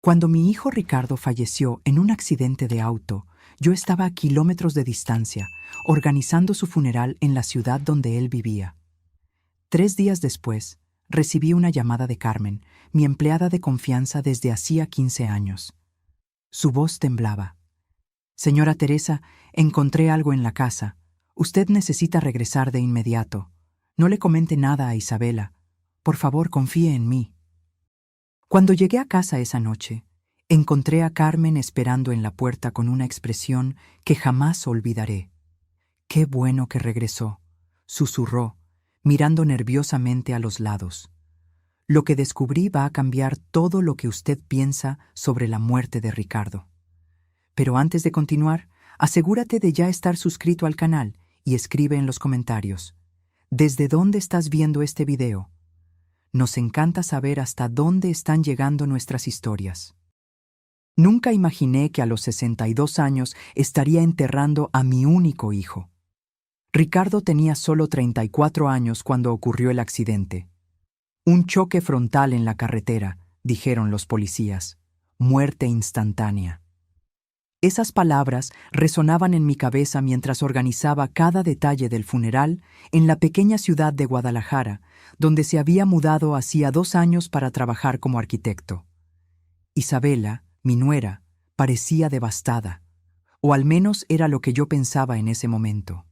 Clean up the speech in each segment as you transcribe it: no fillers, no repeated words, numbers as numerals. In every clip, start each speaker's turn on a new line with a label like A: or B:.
A: Cuando mi hijo Ricardo falleció en un accidente de auto, yo estaba a kilómetros de distancia, organizando su funeral en la ciudad donde él vivía. 3 días después, recibí una llamada de Carmen, mi empleada de confianza desde hacía 15 años. Su voz temblaba. Señora Teresa, encontré algo en la casa. Usted necesita regresar de inmediato. No le comente nada a Isabela. Por favor, confíe en mí. Cuando llegué a casa esa noche, encontré a Carmen esperando en la puerta con una expresión que jamás olvidaré. «Qué bueno que regresó», susurró, mirando nerviosamente a los lados. «Lo que descubrí va a cambiar todo lo que usted piensa sobre la muerte de Ricardo. Pero antes de continuar, asegúrate de ya estar suscrito al canal y escribe en los comentarios. ¿Desde dónde estás viendo este video? Nos encanta saber hasta dónde están llegando nuestras historias». Nunca imaginé que a los 62 años estaría enterrando a mi único hijo. Ricardo tenía solo 34 años cuando ocurrió el accidente. Un choque frontal en la carretera, dijeron los policías. Muerte instantánea. Esas palabras resonaban en mi cabeza mientras organizaba cada detalle del funeral en la pequeña ciudad de Guadalajara, donde se había mudado hacía 2 años para trabajar como arquitecto. Isabela, mi nuera, parecía devastada, o al menos era lo que yo pensaba en ese momento.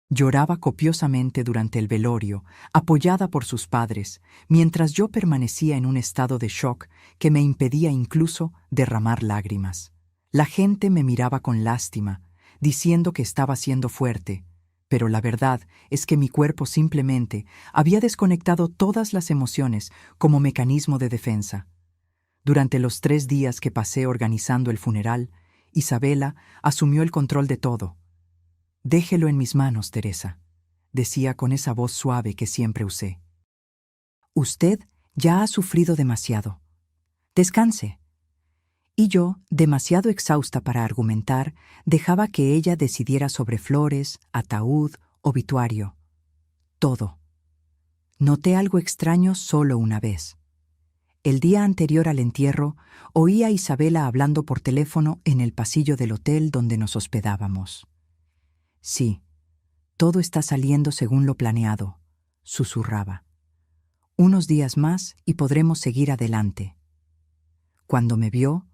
A: Lloraba copiosamente durante el velorio, apoyada por sus padres, mientras yo permanecía en un estado de shock que me impedía incluso derramar lágrimas. La gente me miraba con lástima, diciendo que estaba siendo fuerte, pero la verdad es que mi cuerpo simplemente había desconectado todas las emociones como mecanismo de defensa. Durante los 3 días que pasé organizando el funeral, Isabela asumió el control de todo. «Déjelo en mis manos, Teresa», decía con esa voz suave que siempre usé. «Usted ya ha sufrido demasiado. Descanse». Y yo, demasiado exhausta para argumentar, dejaba que ella decidiera sobre flores, ataúd, obituario. Todo. Noté algo extraño solo una vez. El día anterior al entierro, oí a Isabela hablando por teléfono en el pasillo del hotel donde nos hospedábamos. «Sí, todo está saliendo según lo planeado», susurraba. «Unos días más y podremos seguir adelante». Cuando me vio,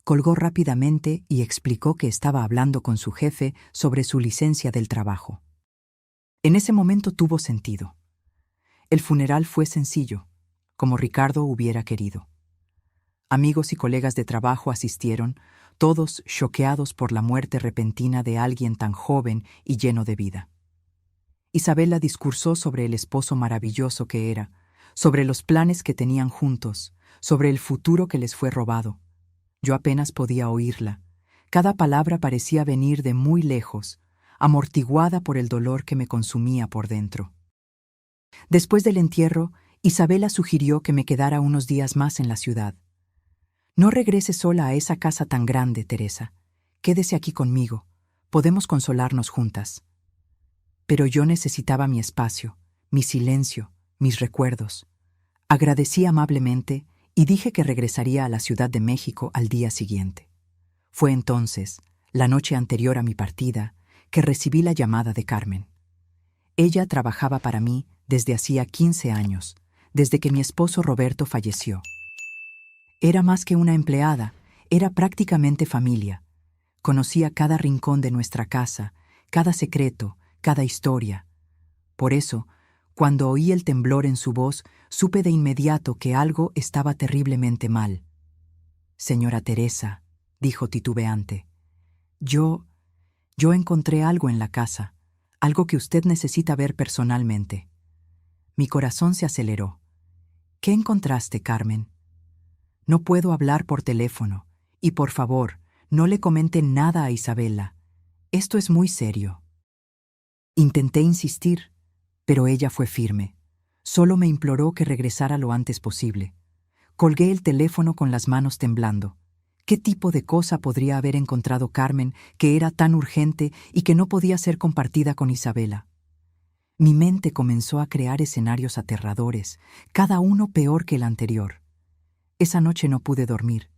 A: colgó rápidamente y explicó que estaba hablando con su jefe sobre su licencia del trabajo. En ese momento tuvo sentido. El funeral fue sencillo, como Ricardo hubiera querido. Amigos y colegas de trabajo asistieron, todos choqueados por la muerte repentina de alguien tan joven y lleno de vida. Isabela discursó sobre el esposo maravilloso que era, sobre los planes que tenían juntos, sobre el futuro que les fue robado. Yo apenas podía oírla. Cada palabra parecía venir de muy lejos, amortiguada por el dolor que me consumía por dentro. Después del entierro, Isabela sugirió que me quedara unos días más en la ciudad. «No regrese sola a esa casa tan grande, Teresa. Quédese aquí conmigo. Podemos consolarnos juntas». Pero yo necesitaba mi espacio, mi silencio, mis recuerdos. Agradecí amablemente y dije que regresaría a la Ciudad de México al día siguiente. Fue entonces, la noche anterior a mi partida, que recibí la llamada de Carmen. Ella trabajaba para mí desde hacía 15 años, desde que mi esposo Roberto falleció. Era más que una empleada, era prácticamente familia. Conocía cada rincón de nuestra casa, cada secreto, cada historia. Por eso, cuando oí el temblor en su voz, supe de inmediato que algo estaba terriblemente mal. «Señora Teresa», dijo titubeante, yo encontré algo en la casa, algo que usted necesita ver personalmente». Mi corazón se aceleró. «¿Qué encontraste, Carmen?» «No puedo hablar por teléfono, y por favor, no le comente nada a Isabela. Esto es muy serio». Intenté insistir, pero ella fue firme. Solo me imploró que regresara lo antes posible. Colgué el teléfono con las manos temblando. ¿Qué tipo de cosa podría haber encontrado Carmen que era tan urgente y que no podía ser compartida con Isabela? Mi mente comenzó a crear escenarios aterradores, cada uno peor que el anterior. Esa noche no pude dormir.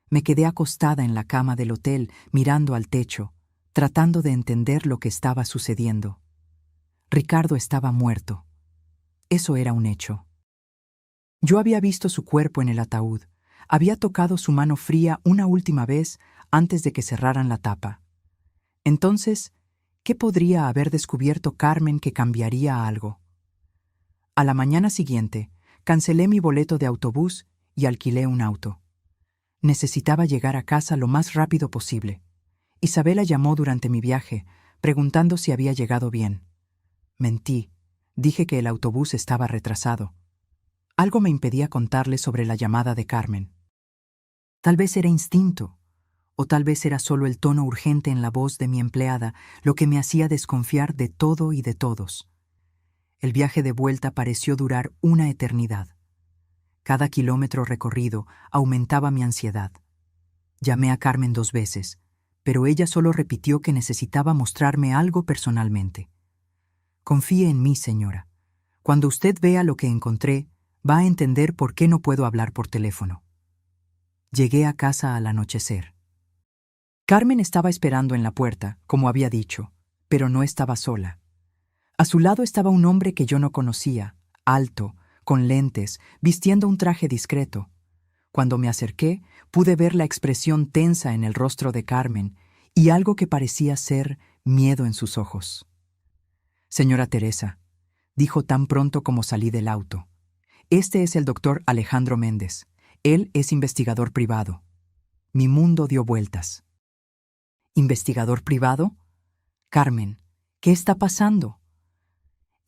A: Me quedé acostada en la cama del hotel, mirando al techo, tratando de entender lo que estaba sucediendo. Ricardo estaba muerto. Eso era un hecho. Yo había visto su cuerpo en el ataúd. Había tocado su mano fría una última vez antes de que cerraran la tapa. Entonces, ¿qué podría haber descubierto Carmen que cambiaría algo? A la mañana siguiente, cancelé mi boleto de autobús y alquilé un auto. Necesitaba llegar a casa lo más rápido posible. Isabela llamó durante mi viaje, preguntando si había llegado bien. Mentí. Dije que el autobús estaba retrasado. Algo me impedía contarle sobre la llamada de Carmen. Tal vez era instinto, o tal vez era solo el tono urgente en la voz de mi empleada lo que me hacía desconfiar de todo y de todos. El viaje de vuelta pareció durar una eternidad. Cada kilómetro recorrido aumentaba mi ansiedad. Llamé a Carmen 2 veces, pero ella solo repitió que necesitaba mostrarme algo personalmente. Confíe en mí, señora. Cuando usted vea lo que encontré, va a entender por qué no puedo hablar por teléfono. Llegué a casa al anochecer. Carmen estaba esperando en la puerta, como había dicho, pero no estaba sola. A su lado estaba un hombre que yo no conocía, alto, con lentes, vistiendo un traje discreto. Cuando me acerqué, pude ver la expresión tensa en el rostro de Carmen y algo que parecía ser miedo en sus ojos. «Señora Teresa», dijo tan pronto como salí del auto, «este es el doctor Alejandro Méndez. Él es investigador privado». Mi mundo dio vueltas. ¿Investigador privado? Carmen, ¿qué está pasando?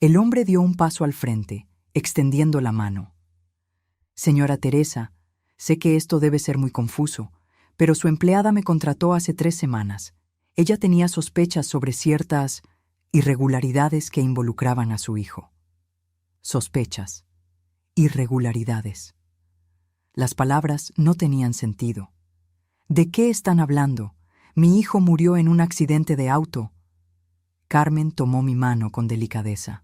A: El hombre dio un paso al frente, extendiendo la mano. «Señora Teresa, sé que esto debe ser muy confuso, pero su empleada me contrató hace 3 semanas. Ella tenía sospechas sobre ciertas irregularidades que involucraban a su hijo». Sospechas. Irregularidades. Las palabras no tenían sentido. ¿De qué están hablando? Mi hijo murió en un accidente de auto. Carmen tomó mi mano con delicadeza.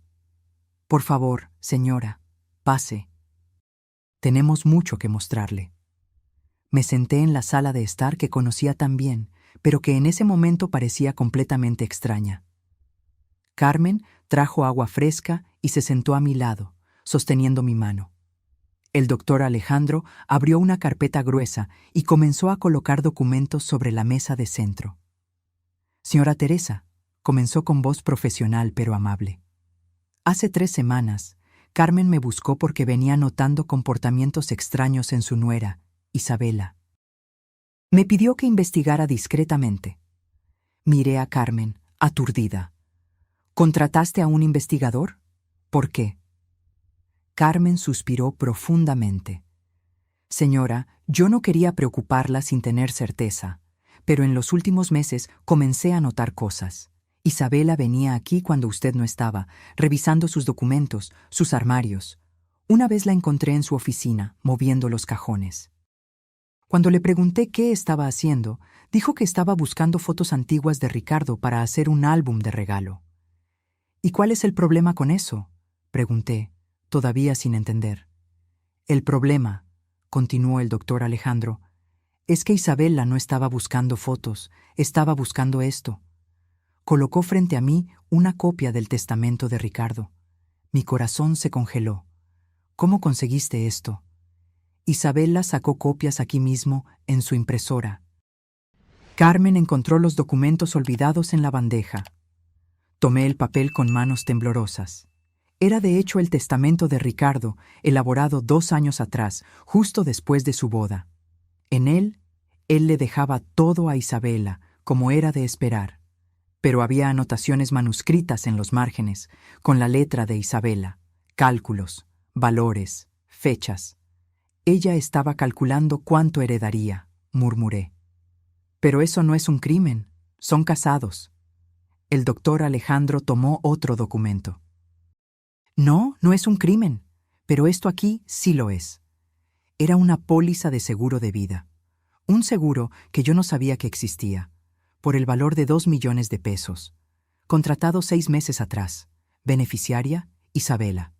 A: «Por favor, señora, pase. Tenemos mucho que mostrarle». Me senté en la sala de estar que conocía tan bien, pero que en ese momento parecía completamente extraña. Carmen trajo agua fresca y se sentó a mi lado, sosteniendo mi mano. El doctor Alejandro abrió una carpeta gruesa y comenzó a colocar documentos sobre la mesa de centro. «Señora Teresa», comenzó con voz profesional pero amable. «Hace 3 semanas, Carmen me buscó porque venía notando comportamientos extraños en su nuera, Isabela. Me pidió que investigara discretamente». Miré a Carmen, aturdida. «¿Contrataste a un investigador? ¿Por qué?» Carmen suspiró profundamente. «Señora, yo no quería preocuparla sin tener certeza, pero en los últimos meses comencé a notar cosas. Isabela venía aquí cuando usted no estaba, revisando sus documentos, sus armarios. Una vez la encontré en su oficina, moviendo los cajones. Cuando le pregunté qué estaba haciendo, dijo que estaba buscando fotos antiguas de Ricardo para hacer un álbum de regalo». «¿Y cuál es el problema con eso?», pregunté, todavía sin entender. «El problema», continuó el doctor Alejandro, «es que Isabela no estaba buscando fotos, estaba buscando esto». Colocó frente a mí una copia del testamento de Ricardo. Mi corazón se congeló. «¿Cómo conseguiste esto?» «Isabela sacó copias aquí mismo, en su impresora». Carmen encontró los documentos olvidados en la bandeja. Tomé el papel con manos temblorosas. Era de hecho el testamento de Ricardo, elaborado 2 años atrás, justo después de su boda. En él le dejaba todo a Isabela, como era de esperar. Pero había anotaciones manuscritas en los márgenes, con la letra de Isabela, cálculos, valores, fechas. Ella estaba calculando cuánto heredaría, murmuré. «Pero eso no es un crimen, son casados». El doctor Alejandro tomó otro documento. «No, no es un crimen, pero esto aquí sí lo es». Era una póliza de seguro de vida. Un seguro que yo no sabía que existía, por el valor de 2 millones de pesos. Contratado 6 meses atrás. Beneficiaria, Isabela.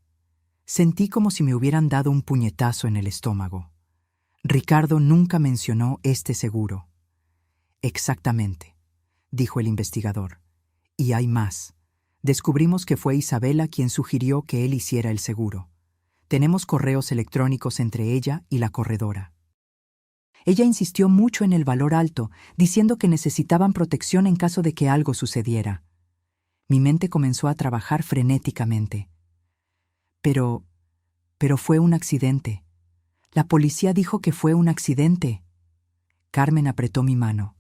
A: Sentí como si me hubieran dado un puñetazo en el estómago. Ricardo nunca mencionó este seguro. Exactamente, dijo el investigador. Y hay más. Descubrimos que fue Isabela quien sugirió que él hiciera el seguro. Tenemos correos electrónicos entre ella y la corredora. Ella insistió mucho en el valor alto, diciendo que necesitaban protección en caso de que algo sucediera. Mi mente comenzó a trabajar frenéticamente. Pero fue un accidente. La policía dijo que fue un accidente. Carmen apretó mi mano.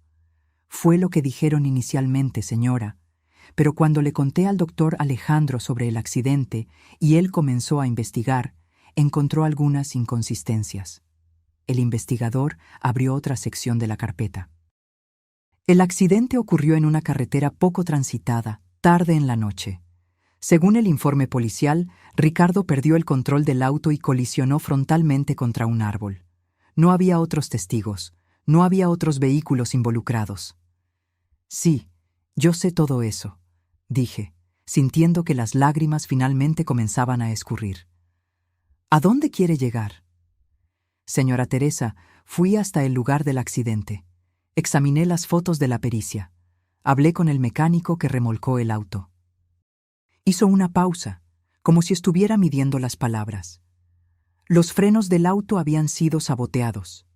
A: Fue lo que dijeron inicialmente, señora, pero cuando le conté al doctor Alejandro sobre el accidente y él comenzó a investigar, encontró algunas inconsistencias. El investigador abrió otra sección de la carpeta. El accidente ocurrió en una carretera poco transitada, tarde en la noche. Según el informe policial, Ricardo perdió el control del auto y colisionó frontalmente contra un árbol. No había otros testigos, no había otros vehículos involucrados. Sí, yo sé todo eso, dije, sintiendo que las lágrimas finalmente comenzaban a escurrir. ¿A dónde quiere llegar? Señora Teresa, fui hasta el lugar del accidente. Examiné las fotos de la pericia. Hablé con el mecánico que remolcó el auto. Hizo una pausa, como si estuviera midiendo las palabras. Los frenos del auto habían sido saboteados.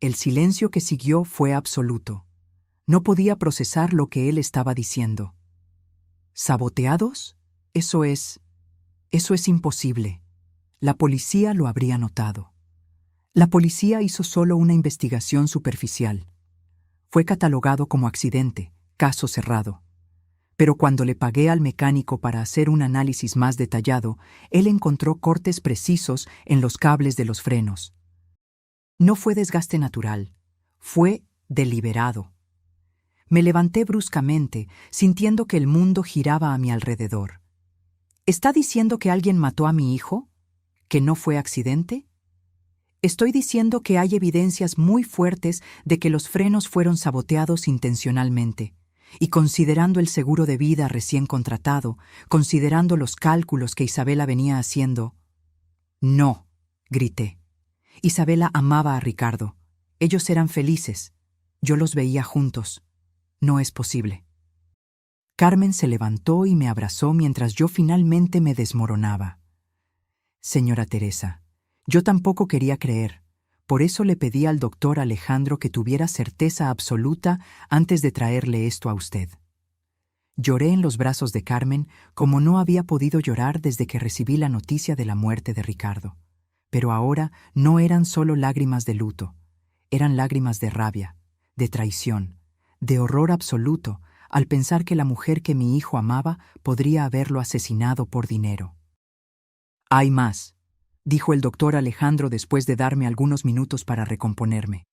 A: El silencio que siguió fue absoluto. No podía procesar lo que él estaba diciendo. ¿Saboteados? Eso es imposible. La policía lo habría notado. La policía hizo solo una investigación superficial. Fue catalogado como accidente, caso cerrado. Pero cuando le pagué al mecánico para hacer un análisis más detallado, él encontró cortes precisos en los cables de los frenos. No fue desgaste natural, fue deliberado. Me levanté bruscamente, sintiendo que el mundo giraba a mi alrededor. ¿Está diciendo que alguien mató a mi hijo? ¿Que no fue accidente? Estoy diciendo que hay evidencias muy fuertes de que los frenos fueron saboteados intencionalmente. Y considerando el seguro de vida recién contratado, considerando los cálculos que Isabela venía haciendo... No, grité. Isabela amaba a Ricardo. Ellos eran felices. Yo los veía juntos. No es posible. Carmen se levantó y me abrazó mientras yo finalmente me desmoronaba. Señora Teresa, yo tampoco quería creer. Por eso le pedí al doctor Alejandro que tuviera certeza absoluta antes de traerle esto a usted. Lloré en los brazos de Carmen como no había podido llorar desde que recibí la noticia de la muerte de Ricardo. Pero ahora no eran solo lágrimas de luto, eran lágrimas de rabia, de traición, de horror absoluto al pensar que la mujer que mi hijo amaba podría haberlo asesinado por dinero. Hay más, dijo el doctor Alejandro después de darme algunos minutos para recomponerme.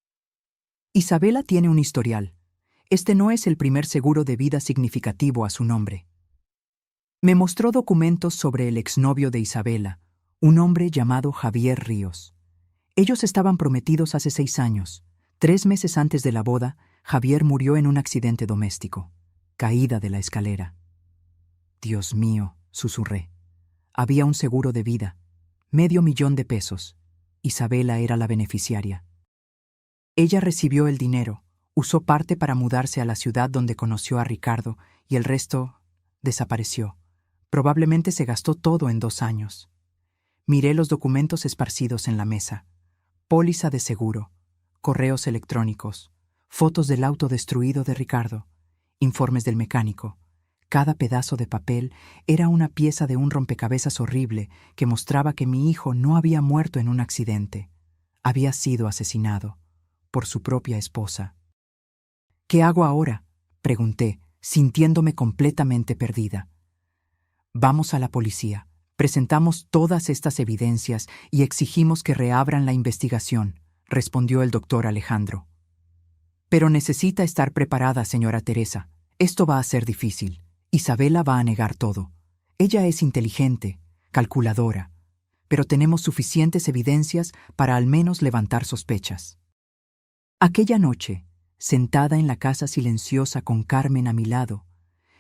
A: Isabela tiene un historial. Este no es el primer seguro de vida significativo a su nombre. Me mostró documentos sobre el exnovio de Isabela, un hombre llamado Javier Ríos. Ellos estaban prometidos hace 6 años. 3 meses antes de la boda, Javier murió en un accidente doméstico, caída de la escalera. Dios mío, susurré. Había un seguro de vida. $500,000. Isabela era la beneficiaria. Ella recibió el dinero, usó parte para mudarse a la ciudad donde conoció a Ricardo y el resto desapareció. Probablemente se gastó todo en 2 años. Miré los documentos esparcidos en la mesa. Póliza de seguro, correos electrónicos, fotos del auto destruido de Ricardo, informes del mecánico. Cada pedazo de papel era una pieza de un rompecabezas horrible que mostraba que mi hijo no había muerto en un accidente. Había sido asesinado por su propia esposa. ¿Qué hago ahora?, pregunté, sintiéndome completamente perdida. Vamos a la policía, presentamos todas estas evidencias y exigimos que reabran la investigación, respondió el doctor Alejandro. Pero necesita estar preparada, señora Teresa. Esto va a ser difícil. Isabela va a negar todo. Ella es inteligente, calculadora, pero tenemos suficientes evidencias para al menos levantar sospechas. Aquella noche, sentada en la casa silenciosa con Carmen a mi lado,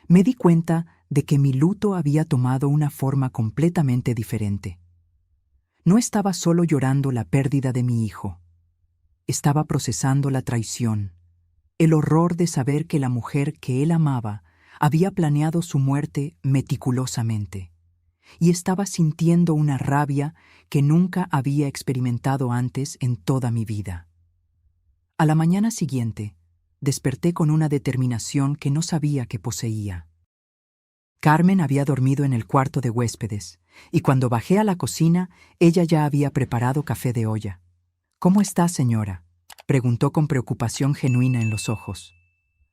A: me di cuenta de que mi luto había tomado una forma completamente diferente. No estaba solo llorando la pérdida de mi hijo. estaba procesando la traición, el horror de saber que la mujer que él amaba había planeado su muerte meticulosamente, y estaba sintiendo una rabia que nunca había experimentado antes en toda mi vida. A la mañana siguiente, desperté con una determinación que no sabía que poseía. Carmen había dormido en el cuarto de huéspedes, y cuando bajé a la cocina, ella ya había preparado café de olla. «¿Cómo está, señora?», preguntó con preocupación genuina en los ojos.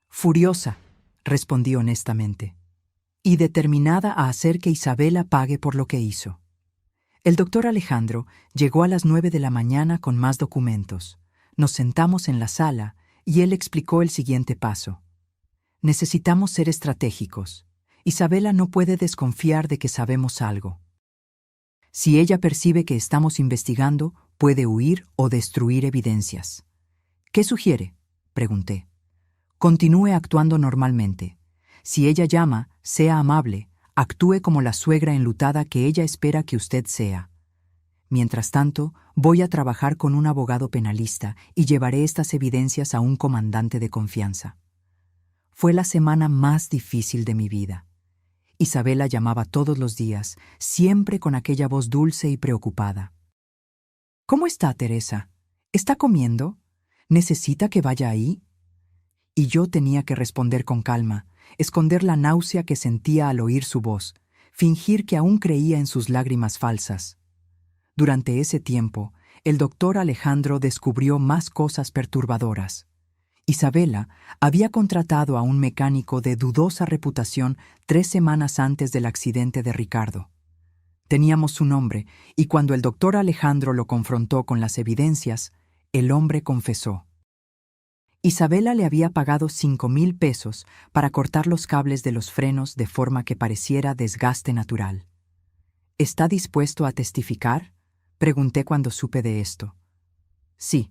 A: «Furiosa», respondí honestamente, «y determinada a hacer que Isabela pague por lo que hizo». El doctor Alejandro llegó a las 9 de la mañana con más documentos. Nos sentamos en la sala y él explicó el siguiente paso. «Necesitamos ser estratégicos. Isabela no puede desconfiar de que sabemos algo. Si ella percibe que estamos investigando, puede huir o destruir evidencias». «¿Qué sugiere?», pregunté. «Continúe actuando normalmente. Si ella llama, sea amable, actúe como la suegra enlutada que ella espera que usted sea. Mientras tanto, voy a trabajar con un abogado penalista y llevaré estas evidencias a un comandante de confianza». Fue la semana más difícil de mi vida. Isabela llamaba todos los días, siempre con aquella voz dulce y preocupada. «¿Cómo está, Teresa? ¿Está comiendo? ¿Necesita que vaya ahí?». Y yo tenía que responder con calma, esconder la náusea que sentía al oír su voz, fingir que aún creía en sus lágrimas falsas. Durante ese tiempo, el doctor Alejandro descubrió más cosas perturbadoras. Isabela había contratado a un mecánico de dudosa reputación 3 semanas antes del accidente de Ricardo. Teníamos su nombre, y cuando el doctor Alejandro lo confrontó con las evidencias, el hombre confesó. Isabela le había pagado 5,000 pesos para cortar los cables de los frenos de forma que pareciera desgaste natural. «¿Está dispuesto a testificar?», pregunté cuando supe de esto. «Sí,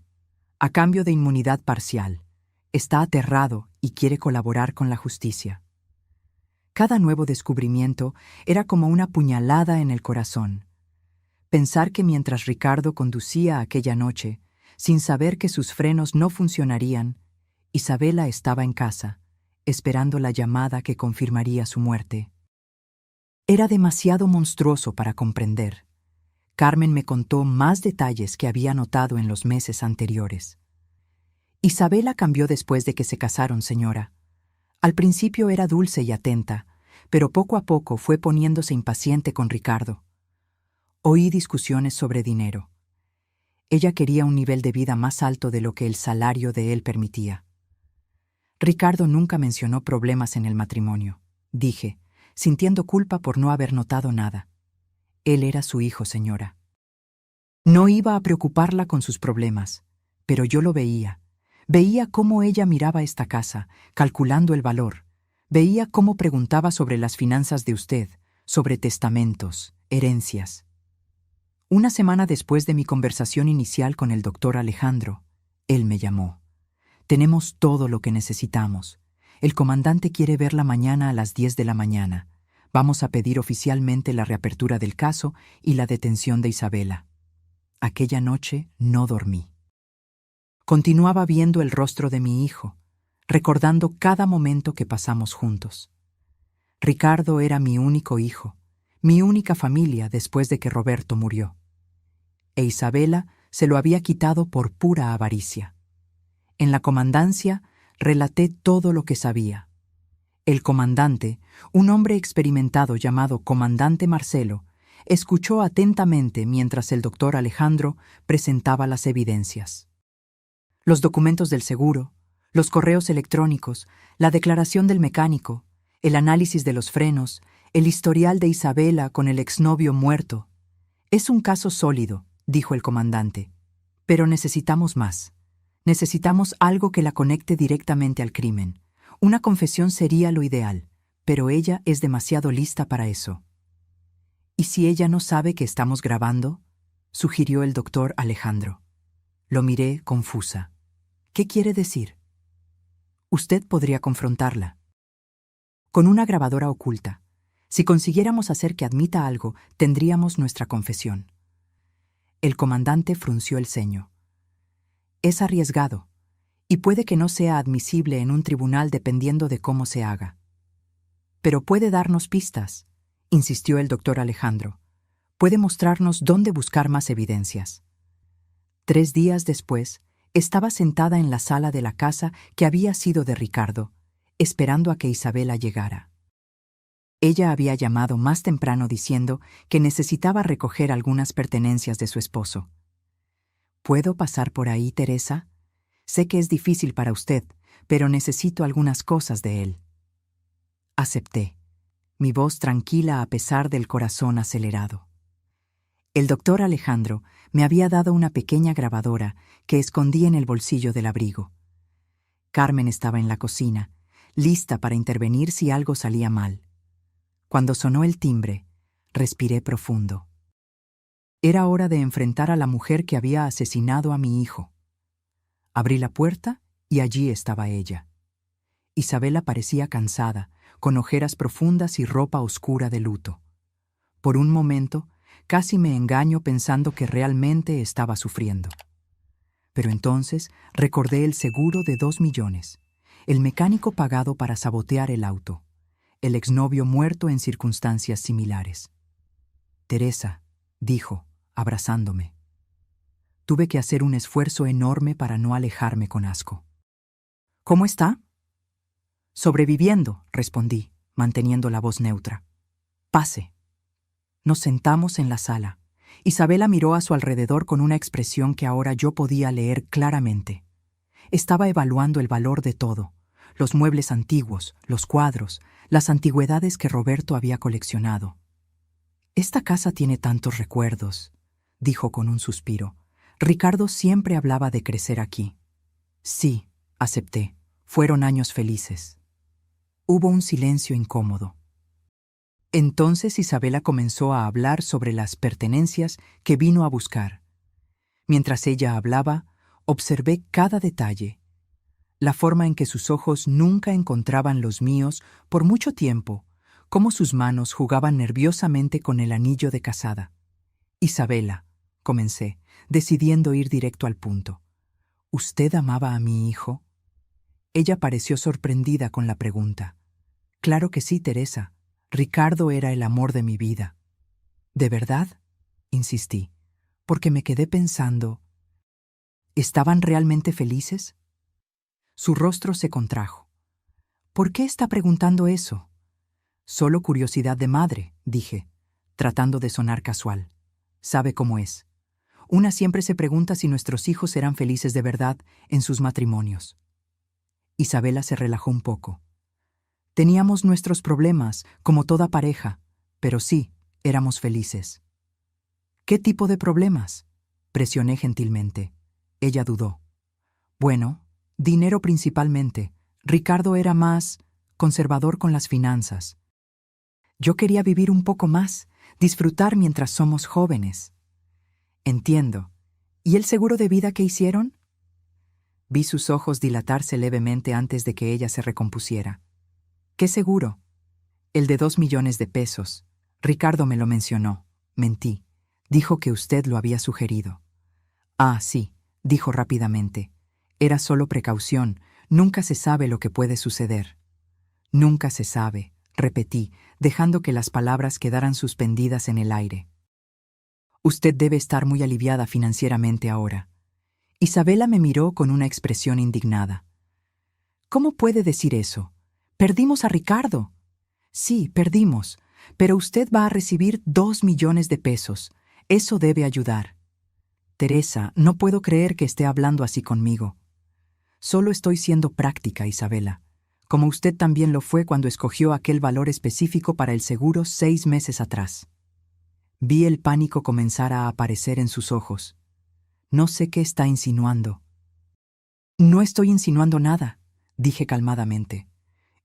A: a cambio de inmunidad parcial. Está aterrado y quiere colaborar con la justicia». Cada nuevo descubrimiento era como una puñalada en el corazón. Pensar que mientras Ricardo conducía aquella noche, sin saber que sus frenos no funcionarían, Isabela estaba en casa, esperando la llamada que confirmaría su muerte. Era demasiado monstruoso para comprender. Carmen me contó más detalles que había notado en los meses anteriores. «Isabela cambió después de que se casaron, señora. Al principio era dulce y atenta, pero poco a poco fue poniéndose impaciente con Ricardo. Oí discusiones sobre dinero. Ella quería un nivel de vida más alto de lo que el salario de él permitía. Ricardo nunca mencionó problemas en el matrimonio», dije, sintiendo culpa por no haber notado nada. Él era su hijo, señora. No iba a preocuparla con sus problemas, pero yo lo veía. Veía cómo ella miraba esta casa, calculando el valor. Veía cómo preguntaba sobre las finanzas de usted, sobre testamentos, herencias. Una semana después de mi conversación inicial con el doctor Alejandro, él me llamó. «Tenemos todo lo que necesitamos. El comandante quiere verla mañana a las 10 de la mañana. Vamos a pedir oficialmente la reapertura del caso y la detención de Isabela». Aquella noche no dormí. Continuaba viendo el rostro de mi hijo, recordando cada momento que pasamos juntos. Ricardo era mi único hijo, mi única familia después de que Roberto murió. E Isabela se lo había quitado por pura avaricia. En la comandancia relaté todo lo que sabía. El comandante, un hombre experimentado llamado Comandante Marcelo, escuchó atentamente mientras el doctor Alejandro presentaba las evidencias. Los documentos del seguro, los correos electrónicos, la declaración del mecánico, el análisis de los frenos, el historial de Isabela con el exnovio muerto. «Es un caso sólido», dijo el comandante, «pero necesitamos más. Necesitamos algo que la conecte directamente al crimen. Una confesión sería lo ideal, pero ella es demasiado lista para eso». «¿Y si ella no sabe que estamos grabando?», sugirió el doctor Alejandro. Lo miré confusa. «¿Qué quiere decir?». «Usted podría confrontarla. Con una grabadora oculta. Si consiguiéramos hacer que admita algo, tendríamos nuestra confesión». El comandante frunció el ceño. Es arriesgado, y puede que no sea admisible en un tribunal dependiendo de cómo se haga. Pero puede darnos pistas, insistió el doctor Alejandro. Puede mostrarnos dónde buscar más evidencias. 3 días después, estaba sentada en la sala de la casa que había sido de Ricardo, esperando a que Isabela llegara. Ella había llamado más temprano diciendo que necesitaba recoger algunas pertenencias de su esposo. ¿Puedo pasar por ahí, Teresa? Sé que es difícil para usted, pero necesito algunas cosas de él. Acepté, mi voz tranquila a pesar del corazón acelerado. El doctor Alejandro me había dado una pequeña grabadora que escondí en el bolsillo del abrigo. Carmen estaba en la cocina, lista para intervenir si algo salía mal. Cuando sonó el timbre, respiré profundo. Era hora de enfrentar a la mujer que había asesinado a mi hijo. Abrí la puerta y allí estaba ella. Isabela parecía cansada, con ojeras profundas y ropa oscura de luto. Por un momento, casi me engaño pensando que realmente estaba sufriendo. Pero entonces recordé el seguro de 2 millones, el mecánico pagado para sabotear el auto, el exnovio muerto en circunstancias similares. Teresa, dijo, abrazándome. Tuve que hacer un esfuerzo enorme para no alejarme con asco. ¿Cómo está? Sobreviviendo, respondí, manteniendo la voz neutra. Pase. Nos sentamos en la sala. Isabela miró a su alrededor con una expresión que ahora yo podía leer claramente. Estaba evaluando el valor de todo, los muebles antiguos, los cuadros, las antigüedades que Roberto había coleccionado. Esta casa tiene tantos recuerdos, dijo con un suspiro. Ricardo siempre hablaba de crecer aquí. Sí, acepté. Fueron años felices. Hubo un silencio incómodo. Entonces Isabela comenzó a hablar sobre las pertenencias que vino a buscar. Mientras ella hablaba, observé cada detalle. La forma en que sus ojos nunca encontraban los míos por mucho tiempo, cómo sus manos jugaban nerviosamente con el anillo de casada. Isabela, comencé, decidiendo ir directo al punto. ¿Usted amaba a mi hijo? Ella pareció sorprendida con la pregunta. Claro que sí, Teresa. Ricardo era el amor de mi vida. ¿De verdad? Insistí, porque me quedé pensando. ¿Estaban realmente felices? Su rostro se contrajo. ¿Por qué está preguntando eso? Solo curiosidad de madre, dije, tratando de sonar casual. Sabe cómo es. Una siempre se pregunta si nuestros hijos eran felices de verdad en sus matrimonios. Isabela se relajó un poco. Teníamos nuestros problemas, como toda pareja, pero sí, éramos felices. ¿Qué tipo de problemas? Presioné gentilmente. Ella dudó. Bueno, dinero principalmente. Ricardo era más conservador con las finanzas. Yo quería vivir un poco más, disfrutar mientras somos jóvenes. Entiendo. ¿Y el seguro de vida que hicieron? Vi sus ojos dilatarse levemente antes de que ella se recompusiera. ¿Qué seguro? El de 2 millones de pesos. Ricardo me lo mencionó. Mentí. Dijo que usted lo había sugerido. Ah, sí, dijo rápidamente. Era solo precaución. Nunca se sabe lo que puede suceder. Nunca se sabe, repetí, dejando que las palabras quedaran suspendidas en el aire. Usted debe estar muy aliviada financieramente ahora. Isabela me miró con una expresión indignada. ¿Cómo puede decir eso? Perdimos a Ricardo. Sí, perdimos, pero usted va a recibir 2 millones de pesos. Eso debe ayudar. Teresa, no puedo creer que esté hablando así conmigo. Solo estoy siendo práctica, Isabela, como usted también lo fue cuando escogió aquel valor específico para el seguro 6 meses atrás. Vi el pánico comenzar a aparecer en sus ojos. No sé qué está insinuando. No estoy insinuando nada, dije calmadamente.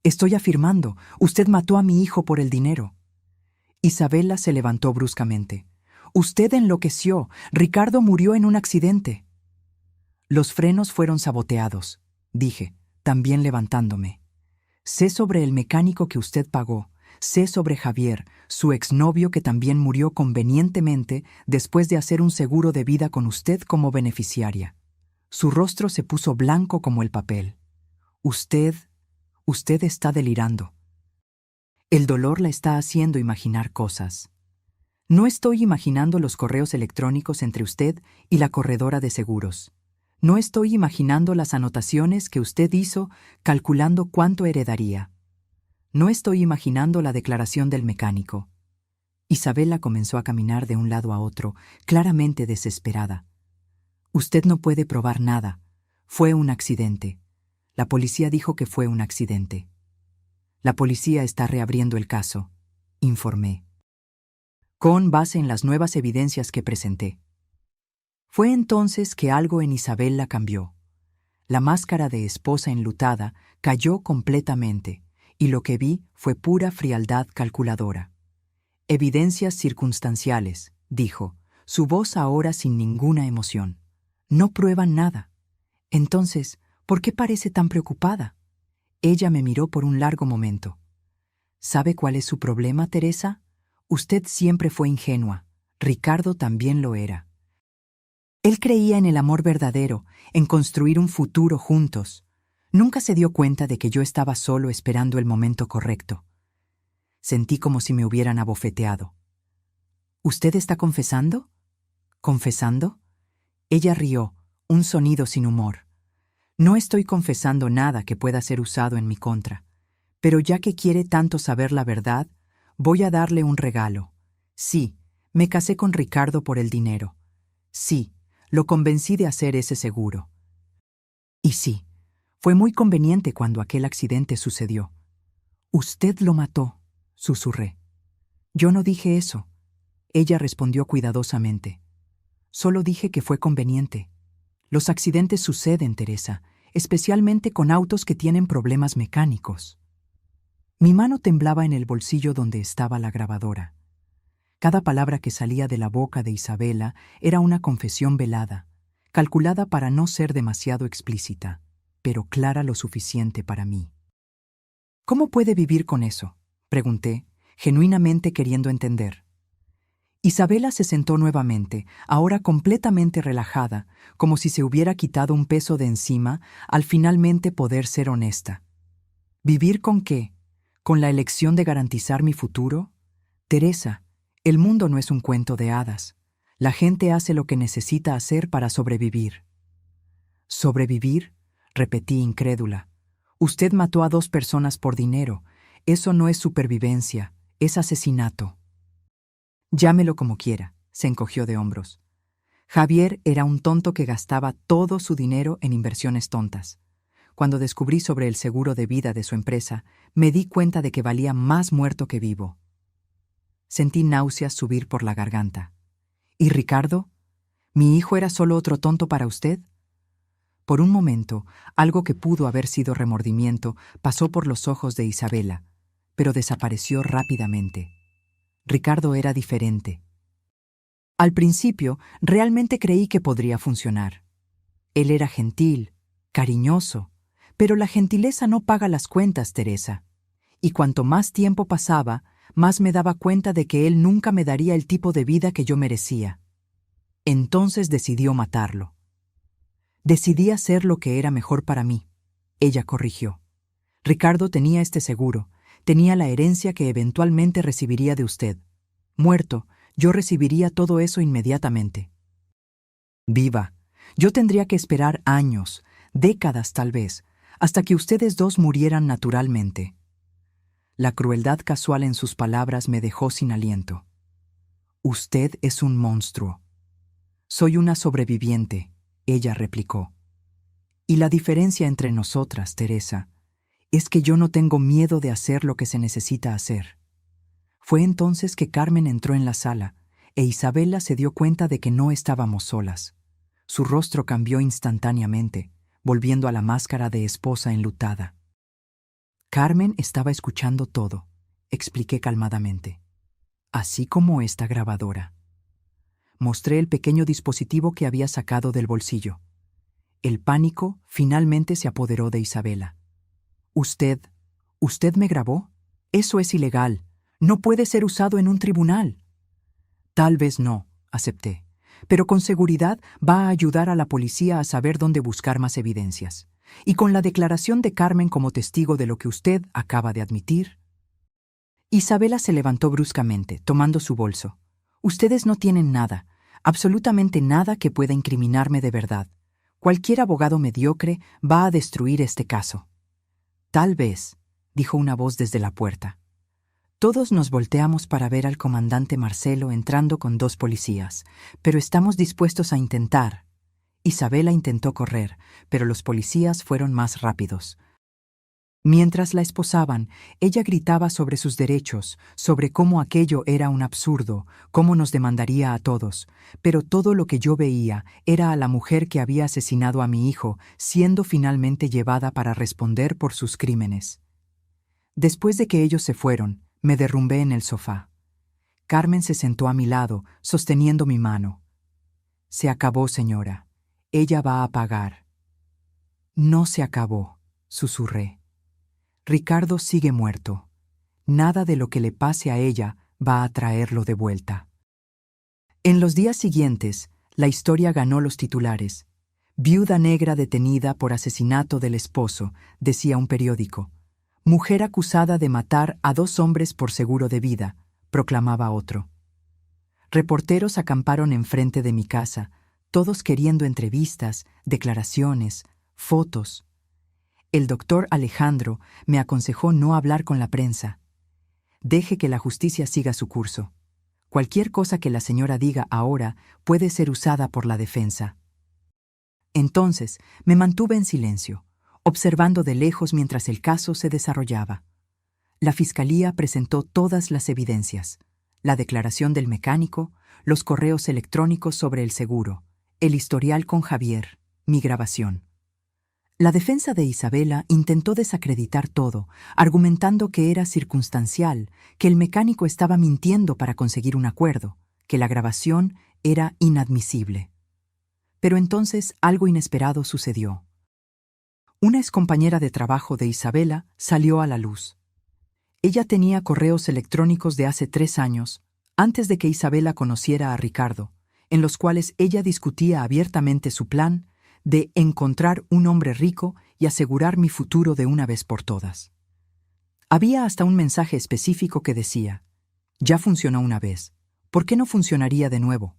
A: Estoy afirmando, usted mató a mi hijo por el dinero. Isabela se levantó bruscamente. Usted enloqueció. Ricardo murió en un accidente. Los frenos fueron saboteados, dije, también levantándome. Sé sobre el mecánico que usted pagó. Sé sobre Javier, su exnovio que también murió convenientemente después de hacer un seguro de vida con usted como beneficiaria. Su rostro se puso blanco como el papel. Usted está delirando. El dolor la está haciendo imaginar cosas. No estoy imaginando los correos electrónicos entre usted y la corredora de seguros. No estoy imaginando las anotaciones que usted hizo calculando cuánto heredaría. No estoy imaginando la declaración del mecánico. Isabela comenzó a caminar de un lado a otro, claramente desesperada. Usted no puede probar nada. Fue un accidente. La policía dijo que fue un accidente. La policía está reabriendo el caso, informé, con base en las nuevas evidencias que presenté. Fue entonces que algo en Isabela cambió. La máscara de esposa enlutada cayó completamente, y lo que vi fue pura frialdad calculadora. Evidencias circunstanciales, dijo, su voz ahora sin ninguna emoción. No prueban nada. Entonces, ¿por qué parece tan preocupada? Ella me miró por un largo momento. ¿Sabe cuál es su problema, Teresa? Usted siempre fue ingenua. Ricardo también lo era. Él creía en el amor verdadero, en construir un futuro juntos. Nunca se dio cuenta de que yo estaba solo esperando el momento correcto. Sentí como si me hubieran abofeteado. ¿Usted está confesando? ¿Confesando? Ella rió, un sonido sin humor. No estoy confesando nada que pueda ser usado en mi contra. Pero ya que quiere tanto saber la verdad, voy a darle un regalo. Sí, me casé con Ricardo por el dinero. Sí, lo convencí de hacer ese seguro. Y sí, fue muy conveniente cuando aquel accidente sucedió. Usted lo mató, susurré. Yo no dije eso. Ella respondió cuidadosamente. Solo dije que fue conveniente. Los accidentes suceden, Teresa, especialmente con autos que tienen problemas mecánicos. Mi mano temblaba en el bolsillo donde estaba la grabadora. Cada palabra que salía de la boca de Isabela era una confesión velada, calculada para no ser demasiado explícita, pero clara lo suficiente para mí. ¿Cómo puede vivir con eso?, pregunté, genuinamente queriendo entender. Isabela se sentó nuevamente, ahora completamente relajada, como si se hubiera quitado un peso de encima al finalmente poder ser honesta. ¿Vivir con qué? ¿Con la elección de garantizar mi futuro? Teresa, el mundo no es un cuento de hadas. La gente hace lo que necesita hacer para sobrevivir. ¿Sobrevivir?, repetí incrédula. Usted mató a 2 personas por dinero. Eso no es supervivencia, es asesinato. Llámelo como quiera, se encogió de hombros. Javier era un tonto que gastaba todo su dinero en inversiones tontas. Cuando descubrí sobre el seguro de vida de su empresa, me di cuenta de que valía más muerto que vivo. Sentí náuseas subir por la garganta. ¿Y Ricardo? ¿Mi hijo era solo otro tonto para usted? Por un momento, algo que pudo haber sido remordimiento pasó por los ojos de Isabela, pero desapareció rápidamente. Ricardo era diferente. Al principio, realmente creí que podría funcionar. Él era gentil, cariñoso, pero la gentileza no paga las cuentas, Teresa. Y cuanto más tiempo pasaba, más me daba cuenta de que él nunca me daría el tipo de vida que yo merecía. Entonces decidió matarlo. Decidí hacer lo que era mejor para mí. Ella corrigió. Ricardo tenía este seguro, tenía la herencia que eventualmente recibiría de usted. Muerto, yo recibiría todo eso inmediatamente. Viva, yo tendría que esperar años, décadas tal vez, hasta que ustedes dos murieran naturalmente. La crueldad casual en sus palabras me dejó sin aliento. Usted es un monstruo. Soy una sobreviviente, ella replicó. Y la diferencia entre nosotras, Teresa, es que yo no tengo miedo de hacer lo que se necesita hacer. Fue entonces que Carmen entró en la sala, e Isabela se dio cuenta de que no estábamos solas. Su rostro cambió instantáneamente, volviendo a la máscara de esposa enlutada. Carmen estaba escuchando todo, expliqué calmadamente. Así como esta grabadora. Mostré el pequeño dispositivo que había sacado del bolsillo. El pánico finalmente se apoderó de Isabela. ¿Usted me grabó? Eso es ilegal. No puede ser usado en un tribunal. Tal vez no, acepté. pero con seguridad va a ayudar a la policía a saber dónde buscar más evidencias. Y con la declaración de Carmen como testigo de lo que usted acaba de admitir. Isabela se levantó bruscamente, tomando su bolso. Ustedes no tienen nada, absolutamente nada que pueda incriminarme de verdad. Cualquier abogado mediocre va a destruir este caso. Tal vez, dijo una voz desde la puerta. Todos nos volteamos para ver al comandante Marcelo entrando con 2 policías, pero estamos dispuestos a intentar. Isabela intentó correr, pero los policías fueron más rápidos. Mientras la esposaban, ella gritaba sobre sus derechos, sobre cómo aquello era un absurdo, cómo nos demandaría a todos, pero todo lo que yo veía era a la mujer que había asesinado a mi hijo siendo finalmente llevada para responder por sus crímenes. Después de que ellos se fueron, me derrumbé en el sofá. Carmen se sentó a mi lado, sosteniendo mi mano. Se acabó, señora. Ella va a pagar. No se acabó, susurré. Ricardo sigue muerto. Nada de lo que le pase a ella va a traerlo de vuelta. En los días siguientes, la historia ganó los titulares. Viuda negra detenida por asesinato del esposo, decía un periódico. Mujer acusada de matar a 2 hombres por seguro de vida, proclamaba otro. Reporteros acamparon enfrente de mi casa, todos queriendo entrevistas, declaraciones, fotos. El doctor Alejandro me aconsejó no hablar con la prensa. Deje que la justicia siga su curso. Cualquier cosa que la señora diga ahora puede ser usada por la defensa. Entonces me mantuve en silencio, observando de lejos mientras el caso se desarrollaba. La fiscalía presentó todas las evidencias: la declaración del mecánico, los correos electrónicos sobre el seguro, el historial con Javier, mi grabación. La defensa de Isabela intentó desacreditar todo, argumentando que era circunstancial, que el mecánico estaba mintiendo para conseguir un acuerdo, que la grabación era inadmisible. Pero entonces algo inesperado sucedió. Una excompañera de trabajo de Isabela salió a la luz. Ella tenía correos electrónicos de hace 3 años, antes de que Isabela conociera a Ricardo, en los cuales ella discutía abiertamente su plan de encontrar un hombre rico y asegurar mi futuro de una vez por todas. Había hasta un mensaje específico que decía: ya funcionó una vez, ¿por qué no funcionaría de nuevo?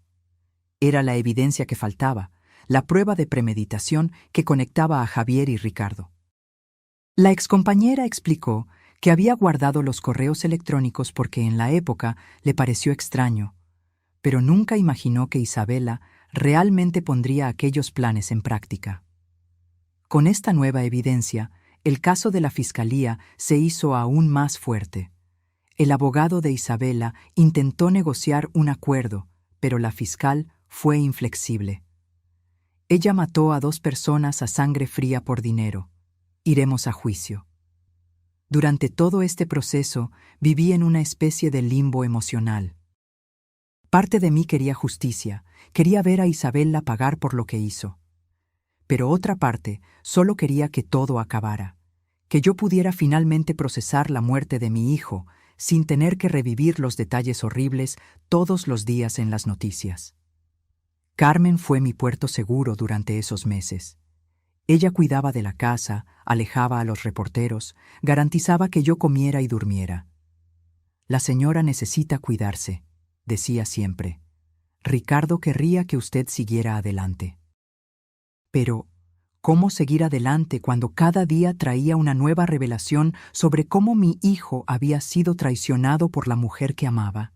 A: Era la evidencia que faltaba, la prueba de premeditación que conectaba a Javier y Ricardo. La excompañera explicó que había guardado los correos electrónicos porque en la época le pareció extraño, pero nunca imaginó que Isabela realmente pondría aquellos planes en práctica. Con esta nueva evidencia, el caso de la fiscalía se hizo aún más fuerte. El abogado de Isabela intentó negociar un acuerdo, pero la fiscal fue inflexible. Ella mató a 2 personas a sangre fría por dinero. Iremos a juicio. Durante todo este proceso, viví en una especie de limbo emocional. Parte de mí quería justicia, quería ver a Isabela pagar por lo que hizo. Pero otra parte solo quería que todo acabara, que yo pudiera finalmente procesar la muerte de mi hijo sin tener que revivir los detalles horribles todos los días en las noticias. Carmen fue mi puerto seguro durante esos meses. Ella cuidaba de la casa, alejaba a los reporteros, garantizaba que yo comiera y durmiera. La señora necesita cuidarse, decía siempre. Ricardo querría que usted siguiera adelante. Pero, ¿cómo seguir adelante cuando cada día traía una nueva revelación sobre cómo mi hijo había sido traicionado por la mujer que amaba?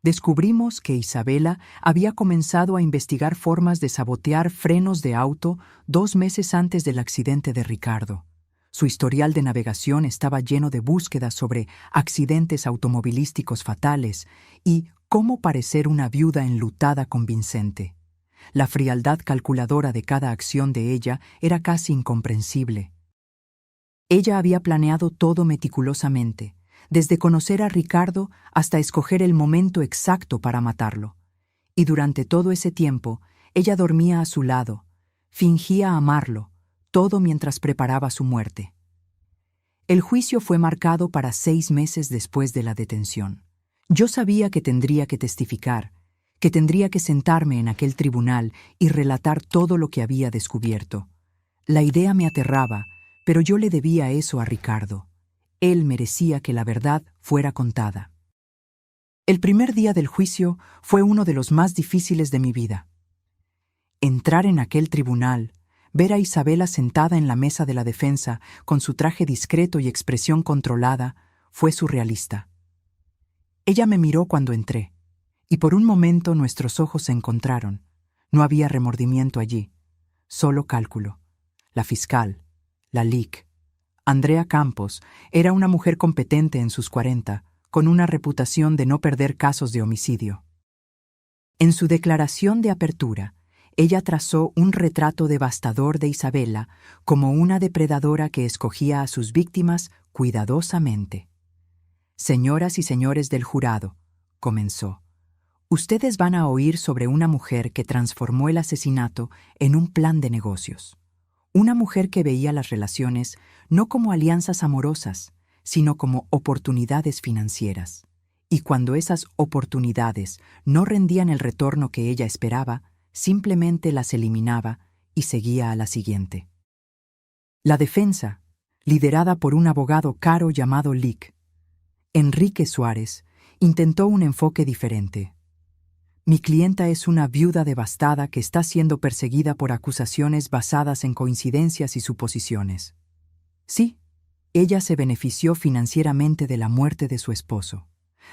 A: Descubrimos que Isabela había comenzado a investigar formas de sabotear frenos de auto 2 meses antes del accidente de Ricardo. Su historial de navegación estaba lleno de búsquedas sobre accidentes automovilísticos fatales y cómo parecer una viuda enlutada convincente. La frialdad calculadora de cada acción de ella era casi incomprensible. Ella había planeado todo meticulosamente, desde conocer a Ricardo hasta escoger el momento exacto para matarlo. Y durante todo ese tiempo, ella dormía a su lado, fingía amarlo, todo mientras preparaba su muerte. El juicio fue marcado para 6 meses después de la detención. Yo sabía que tendría que testificar, que tendría que sentarme en aquel tribunal y relatar todo lo que había descubierto. La idea me aterraba, pero yo le debía eso a Ricardo. Él merecía que la verdad fuera contada. El primer día del juicio fue uno de los más difíciles de mi vida. Entrar en aquel tribunal, ver a Isabela sentada en la mesa de la defensa con su traje discreto y expresión controlada, fue surrealista. Ella me miró cuando entré, y por un momento nuestros ojos se encontraron. No había remordimiento allí, solo cálculo. La fiscal, la LIC, Andrea Campos, era una mujer competente en sus 40, con una reputación de no perder casos de homicidio. En su declaración de apertura, ella trazó un retrato devastador de Isabela como una depredadora que escogía a sus víctimas cuidadosamente. «Señoras y señores del jurado», comenzó, «ustedes van a oír sobre una mujer que transformó el asesinato en un plan de negocios. Una mujer que veía las relaciones no como alianzas amorosas, sino como oportunidades financieras. Y cuando esas oportunidades no rendían el retorno que ella esperaba, simplemente las eliminaba y seguía a la siguiente». La defensa, liderada por un abogado caro llamado Lic, Enrique Suárez, intentó un enfoque diferente. «Mi clienta es una viuda devastada que está siendo perseguida por acusaciones basadas en coincidencias y suposiciones. Sí, ella se benefició financieramente de la muerte de su esposo,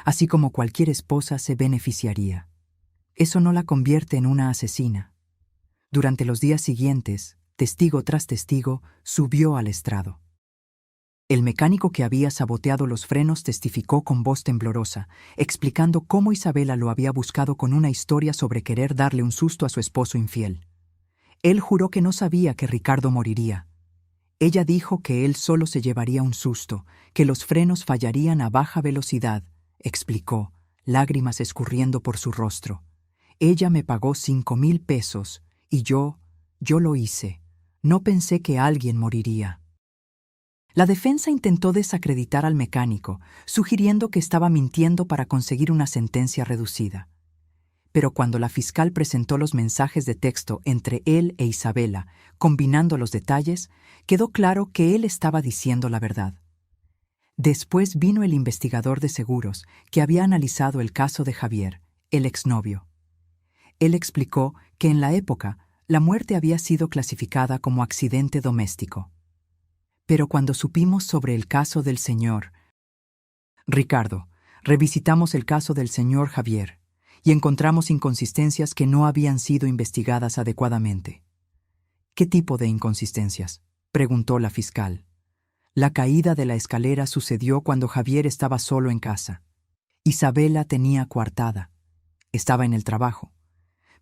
A: así como cualquier esposa se beneficiaría. Eso no la convierte en una asesina». Durante los días siguientes, testigo tras testigo subió al estrado. El mecánico que había saboteado los frenos testificó con voz temblorosa, explicando cómo Isabela lo había buscado con una historia sobre querer darle un susto a su esposo infiel. Él juró que no sabía que Ricardo moriría. Ella dijo que él solo se llevaría un susto, que los frenos fallarían a baja velocidad, explicó, lágrimas escurriendo por su rostro. «Ella me pagó 5,000 pesos y yo lo hice. No pensé que alguien moriría». La defensa intentó desacreditar al mecánico, sugiriendo que estaba mintiendo para conseguir una sentencia reducida. Pero cuando la fiscal presentó los mensajes de texto entre él e Isabela, combinando los detalles, quedó claro que él estaba diciendo la verdad. Después vino el investigador de seguros que había analizado el caso de Javier, el exnovio. Él explicó que en la época la muerte había sido clasificada como accidente doméstico. Pero cuando supimos sobre el caso del señor Ricardo, revisitamos el caso del señor Javier y encontramos inconsistencias que no habían sido investigadas adecuadamente. «¿Qué tipo de inconsistencias?», preguntó la fiscal. «La caída de la escalera sucedió cuando Javier estaba solo en casa. Isabela tenía coartada. Estaba en el trabajo.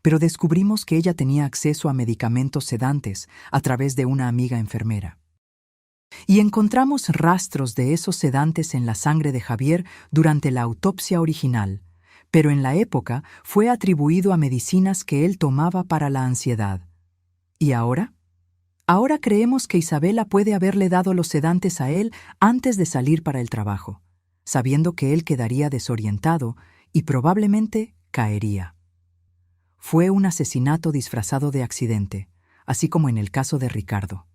A: Pero descubrimos que ella tenía acceso a medicamentos sedantes a través de una amiga enfermera. Y encontramos rastros de esos sedantes en la sangre de Javier durante la autopsia original, pero en la época fue atribuido a medicinas que él tomaba para la ansiedad. ¿Y ahora? Ahora creemos que Isabela puede haberle dado los sedantes a él antes de salir para el trabajo, sabiendo que él quedaría desorientado y probablemente caería. Fue un asesinato disfrazado de accidente, así como en el caso de Ricardo.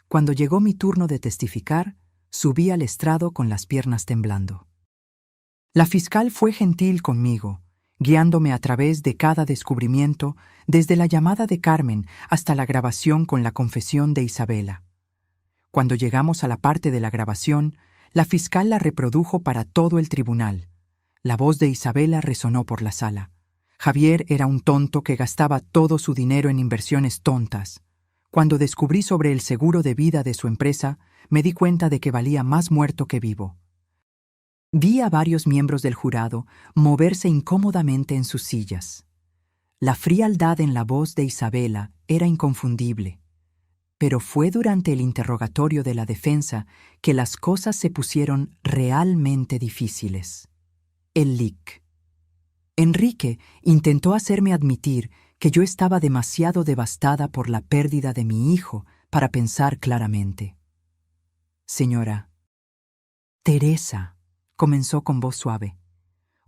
A: Cuando llegó mi turno de testificar, subí al estrado con las piernas temblando. La fiscal fue gentil conmigo, guiándome a través de cada descubrimiento, desde la llamada de Carmen hasta la grabación con la confesión de Isabela. Cuando llegamos a la parte de la grabación, la fiscal la reprodujo para todo el tribunal. La voz de Isabela resonó por la sala. Javier era un tonto que gastaba todo su dinero en inversiones tontas. Cuando descubrí sobre el seguro de vida de su empresa, me di cuenta de que valía más muerto que vivo. Vi a varios miembros del jurado moverse incómodamente en sus sillas. La frialdad en la voz de Isabela era inconfundible. Pero fue durante el interrogatorio de la defensa que las cosas se pusieron realmente difíciles. El Lic. Enrique intentó hacerme admitir que yo estaba demasiado devastada por la pérdida de mi hijo para pensar claramente. «Señora, Teresa», comenzó con voz suave,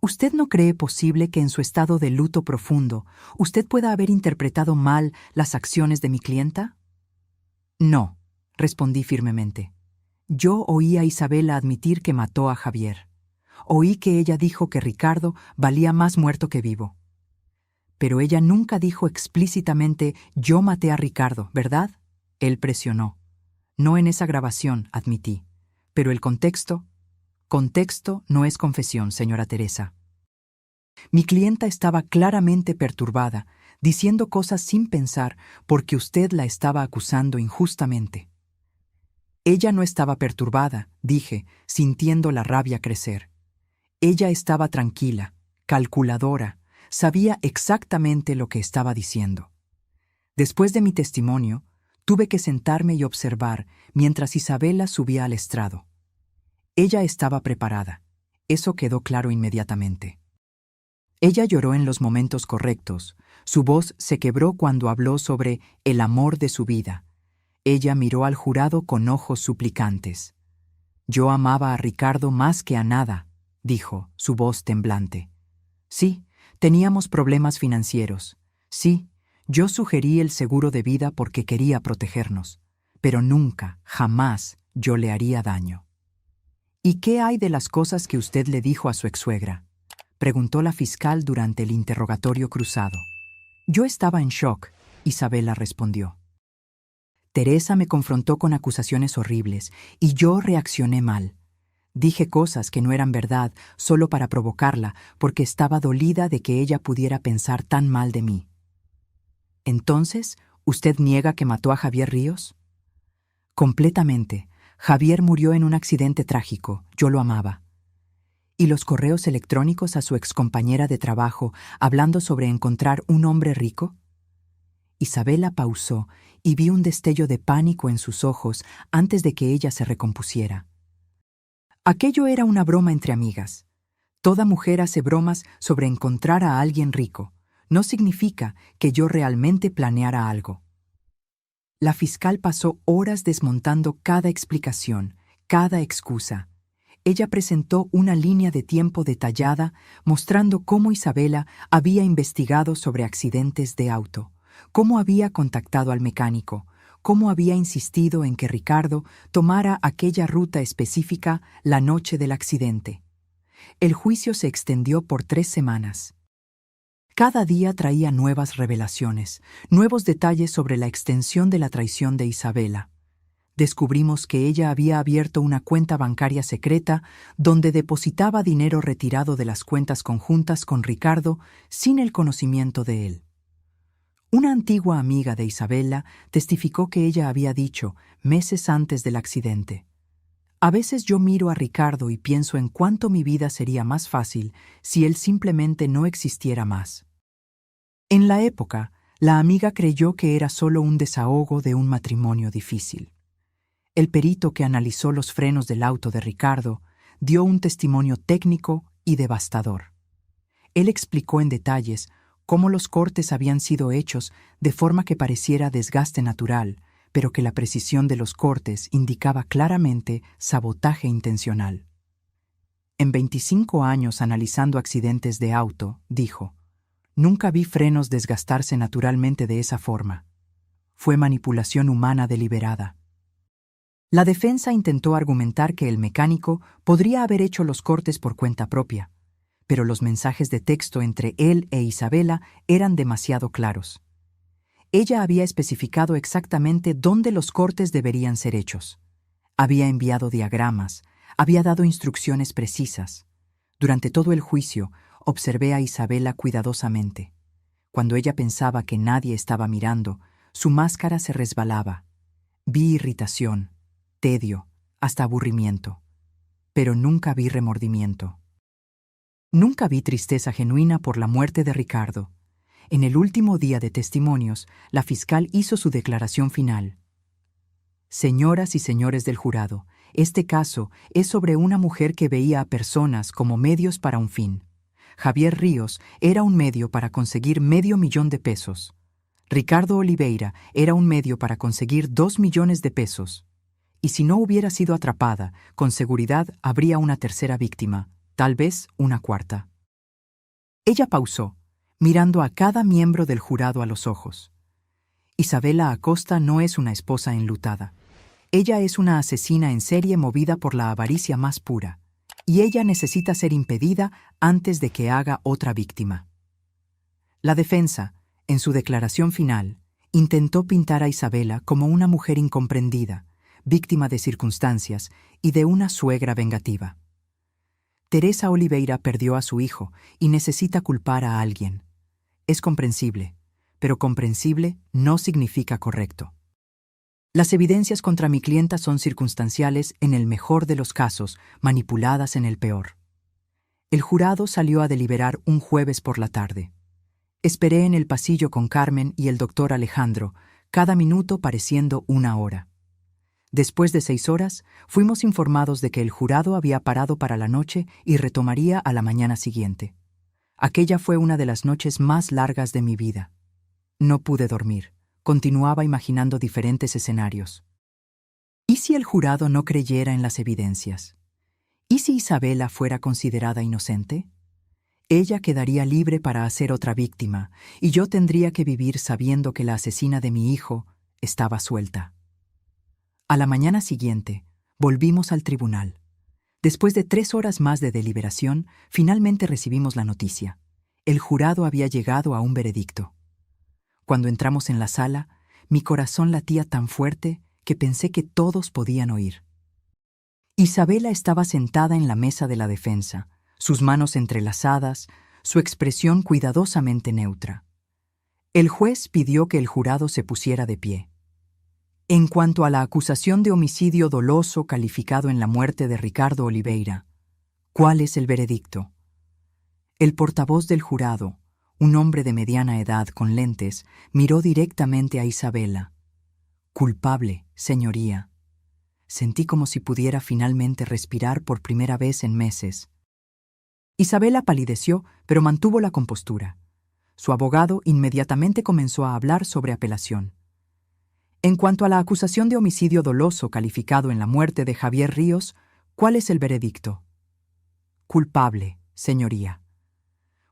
A: ¿Usted no cree posible que en su estado de luto profundo usted pueda haber interpretado mal las acciones de mi clienta? No, respondí firmemente. Yo oí a Isabela admitir que mató a Javier. Oí que ella dijo que Ricardo valía más muerto que vivo. Pero ella nunca dijo explícitamente «yo maté a Ricardo», ¿verdad? Él presionó. No en esa grabación, admití. Pero el contexto... Contexto no es confesión, señora Teresa. Mi clienta estaba claramente perturbada, diciendo cosas sin pensar porque usted la estaba acusando injustamente. Ella no estaba perturbada, dije, sintiendo la rabia crecer. Ella estaba tranquila, calculadora, sabía exactamente lo que estaba diciendo. Después de mi testimonio, tuve que sentarme y observar mientras Isabela subía al estrado. Ella estaba preparada. Eso quedó claro inmediatamente. Ella lloró en los momentos correctos. Su voz se quebró cuando habló sobre el amor de su vida. Ella miró al jurado con ojos suplicantes. «Yo amaba a Ricardo más que a nada», dijo, su voz temblante. «Sí, teníamos problemas financieros. Sí, yo sugerí el seguro de vida porque quería protegernos. Pero nunca, jamás, yo le haría daño». «¿Y qué hay de las cosas que usted le dijo a su exsuegra?», preguntó la fiscal durante el interrogatorio cruzado. Yo estaba en shock, Isabela respondió. Teresa me confrontó con acusaciones horribles y yo reaccioné mal. Dije cosas que no eran verdad solo para provocarla porque estaba dolida de que ella pudiera pensar tan mal de mí. «Entonces, ¿usted niega que mató a Javier Ríos?» «Completamente. Javier murió en un accidente trágico. Yo lo amaba». ¿Y los correos electrónicos a su excompañera de trabajo hablando sobre encontrar un hombre rico? Isabela pausó y vi un destello de pánico en sus ojos antes de que ella se recompusiera. Aquello era una broma entre amigas. Toda mujer hace bromas sobre encontrar a alguien rico. No significa que yo realmente planeara algo. La fiscal pasó horas desmontando cada explicación, cada excusa. Ella presentó una línea de tiempo detallada mostrando cómo Isabela había investigado sobre accidentes de auto, cómo había contactado al mecánico, cómo había insistido en que Ricardo tomara aquella ruta específica la noche del accidente. El juicio se extendió por 3 semanas. Cada día traía nuevas revelaciones, nuevos detalles sobre la extensión de la traición de Isabela. Descubrimos que ella había abierto una cuenta bancaria secreta donde depositaba dinero retirado de las cuentas conjuntas con Ricardo sin el conocimiento de él. Una antigua amiga de Isabela testificó que ella había dicho, meses antes del accidente: «A veces yo miro a Ricardo y pienso en cuánto mi vida sería más fácil si él simplemente no existiera más». En la época, la amiga creyó que era solo un desahogo de un matrimonio difícil. El perito que analizó los frenos del auto de Ricardo dio un testimonio técnico y devastador. Él explicó en detalles cómo los cortes habían sido hechos de forma que pareciera desgaste natural, pero que la precisión de los cortes indicaba claramente sabotaje intencional. En 25 años analizando accidentes de auto, dijo, «Nunca vi frenos desgastarse naturalmente de esa forma. Fue manipulación humana deliberada». La defensa intentó argumentar que el mecánico podría haber hecho los cortes por cuenta propia, pero los mensajes de texto entre él e Isabela eran demasiado claros. Ella había especificado exactamente dónde los cortes deberían ser hechos. Había enviado diagramas, había dado instrucciones precisas. Durante todo el juicio, observé a Isabela cuidadosamente. Cuando ella pensaba que nadie estaba mirando, su máscara se resbalaba. Vi irritación, tedio, hasta aburrimiento. Pero nunca vi remordimiento. Nunca vi tristeza genuina por la muerte de Ricardo. En el último día de testimonios, la fiscal hizo su declaración final. «Señoras y señores del jurado, este caso es sobre una mujer que veía a personas como medios para un fin. Javier Ríos era un medio para conseguir $500,000. Ricardo Oliveira era un medio para conseguir $2 millones. Y si no hubiera sido atrapada, con seguridad habría una tercera víctima, tal vez una cuarta. Ella pausó, mirando a cada miembro del jurado a los ojos. Isabela Acosta no es una esposa enlutada. Ella es una asesina en serie movida por la avaricia más pura, y ella necesita ser impedida antes de que haga otra víctima. La defensa, en su declaración final, intentó pintar a Isabela como una mujer incomprendida, víctima de circunstancias y de una suegra vengativa. Teresa Oliveira perdió a su hijo y necesita culpar a alguien. Es comprensible, pero comprensible no significa correcto. Las evidencias contra mi clienta son circunstanciales en el mejor de los casos, manipuladas en el peor. El jurado salió a deliberar un jueves por la tarde. Esperé en el pasillo con Carmen y el doctor Alejandro, cada minuto pareciendo una hora. Después de 6 horas, fuimos informados de que el jurado había parado para la noche y retomaría a la mañana siguiente. Aquella fue una de las noches más largas de mi vida. No pude dormir. Continuaba imaginando diferentes escenarios. ¿Y si el jurado no creyera en las evidencias? ¿Y si Isabela fuera considerada inocente? Ella quedaría libre para hacer otra víctima, y yo tendría que vivir sabiendo que la asesina de mi hijo estaba suelta. A la mañana siguiente, volvimos al tribunal. Después de 3 horas más de deliberación, finalmente recibimos la noticia. El jurado había llegado a un veredicto. Cuando entramos en la sala, mi corazón latía tan fuerte que pensé que todos podían oír. Isabela estaba sentada en la mesa de la defensa, sus manos entrelazadas, su expresión cuidadosamente neutra. El juez pidió que el jurado se pusiera de pie. En cuanto a la acusación de homicidio doloso calificado en la muerte de Ricardo Oliveira, ¿cuál es el veredicto? El portavoz del jurado, un hombre de mediana edad con lentes, miró directamente a Isabela. Culpable, señoría. Sentí como si pudiera finalmente respirar por primera vez en meses. Isabela palideció, pero mantuvo la compostura. Su abogado inmediatamente comenzó a hablar sobre apelación. En cuanto a la acusación de homicidio doloso calificado en la muerte de Javier Ríos, ¿cuál es el veredicto? Culpable, señoría.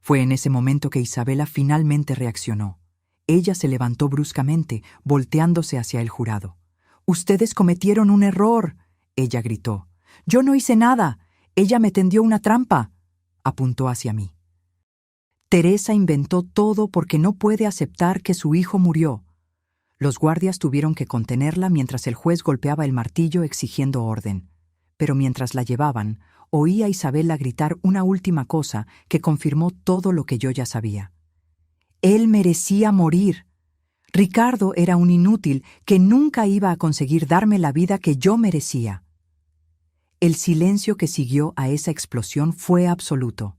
A: Fue en ese momento que Isabela finalmente reaccionó. Ella se levantó bruscamente, volteándose hacia el jurado. «¡Ustedes cometieron un error!», ella gritó. «Yo no hice nada. Ella me tendió una trampa», apuntó hacia mí. «Teresa inventó todo porque no puede aceptar que su hijo murió». Los guardias tuvieron que contenerla mientras el juez golpeaba el martillo exigiendo orden. Pero mientras la llevaban, oí a Isabela gritar una última cosa que confirmó todo lo que yo ya sabía. Él merecía morir. Ricardo era un inútil que nunca iba a conseguir darme la vida que yo merecía. El silencio que siguió a esa explosión fue absoluto.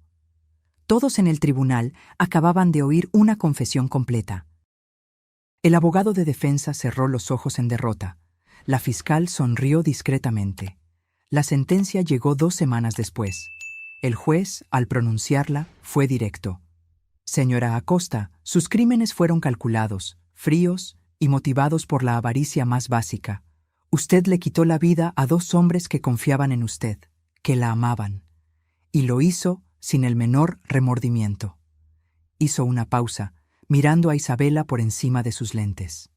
A: Todos en el tribunal acababan de oír una confesión completa. El abogado de defensa cerró los ojos en derrota. La fiscal sonrió discretamente. La sentencia llegó 2 semanas después. El juez, al pronunciarla, fue directo. «Señora Acosta, sus crímenes fueron calculados, fríos y motivados por la avaricia más básica. Usted le quitó la vida a 2 hombres que confiaban en usted, que la amaban. Y lo hizo sin el menor remordimiento». Hizo una pausa, mirando a Isabela por encima de sus lentes.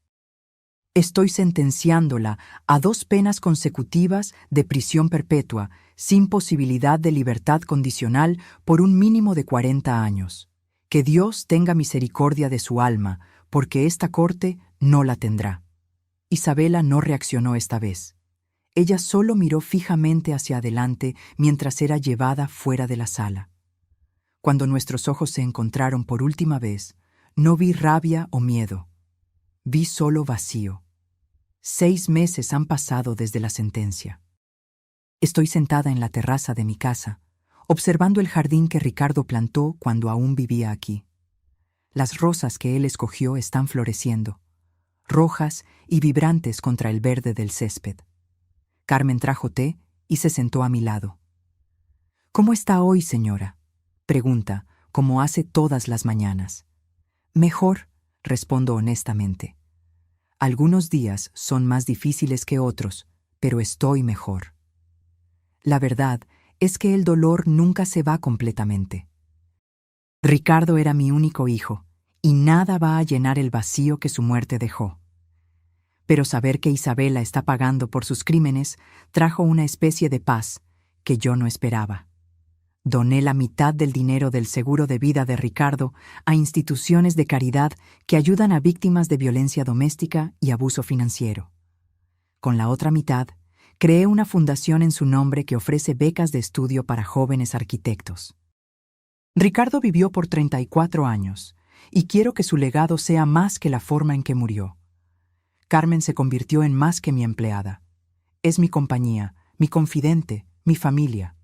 A: «Estoy sentenciándola a 2 penas consecutivas de prisión perpetua, sin posibilidad de libertad condicional por un mínimo de 40 años. Que Dios tenga misericordia de su alma, porque esta corte no la tendrá». Isabela no reaccionó esta vez. Ella solo miró fijamente hacia adelante mientras era llevada fuera de la sala. Cuando nuestros ojos se encontraron por última vez, no vi rabia o miedo. Vi solo vacío. 6 meses han pasado desde la sentencia. Estoy sentada en la terraza de mi casa, observando el jardín que Ricardo plantó cuando aún vivía aquí. Las rosas que él escogió están floreciendo, rojas y vibrantes contra el verde del césped. Carmen trajo té y se sentó a mi lado. «¿Cómo está hoy, señora?», pregunta, como hace todas las mañanas. «Mejor», respondo honestamente. «Algunos días son más difíciles que otros, pero estoy mejor». La verdad es que el dolor nunca se va completamente. Ricardo era mi único hijo, y nada va a llenar el vacío que su muerte dejó. Pero saber que Isabela está pagando por sus crímenes trajo una especie de paz que yo no esperaba. Doné la mitad del dinero del seguro de vida de Ricardo a instituciones de caridad que ayudan a víctimas de violencia doméstica y abuso financiero. Con la otra mitad, creé una fundación en su nombre que ofrece becas de estudio para jóvenes arquitectos. Ricardo vivió por 34 años, y quiero que su legado sea más que la forma en que murió. Carmen se convirtió en más que mi empleada. Es mi compañía, mi confidente, mi familia.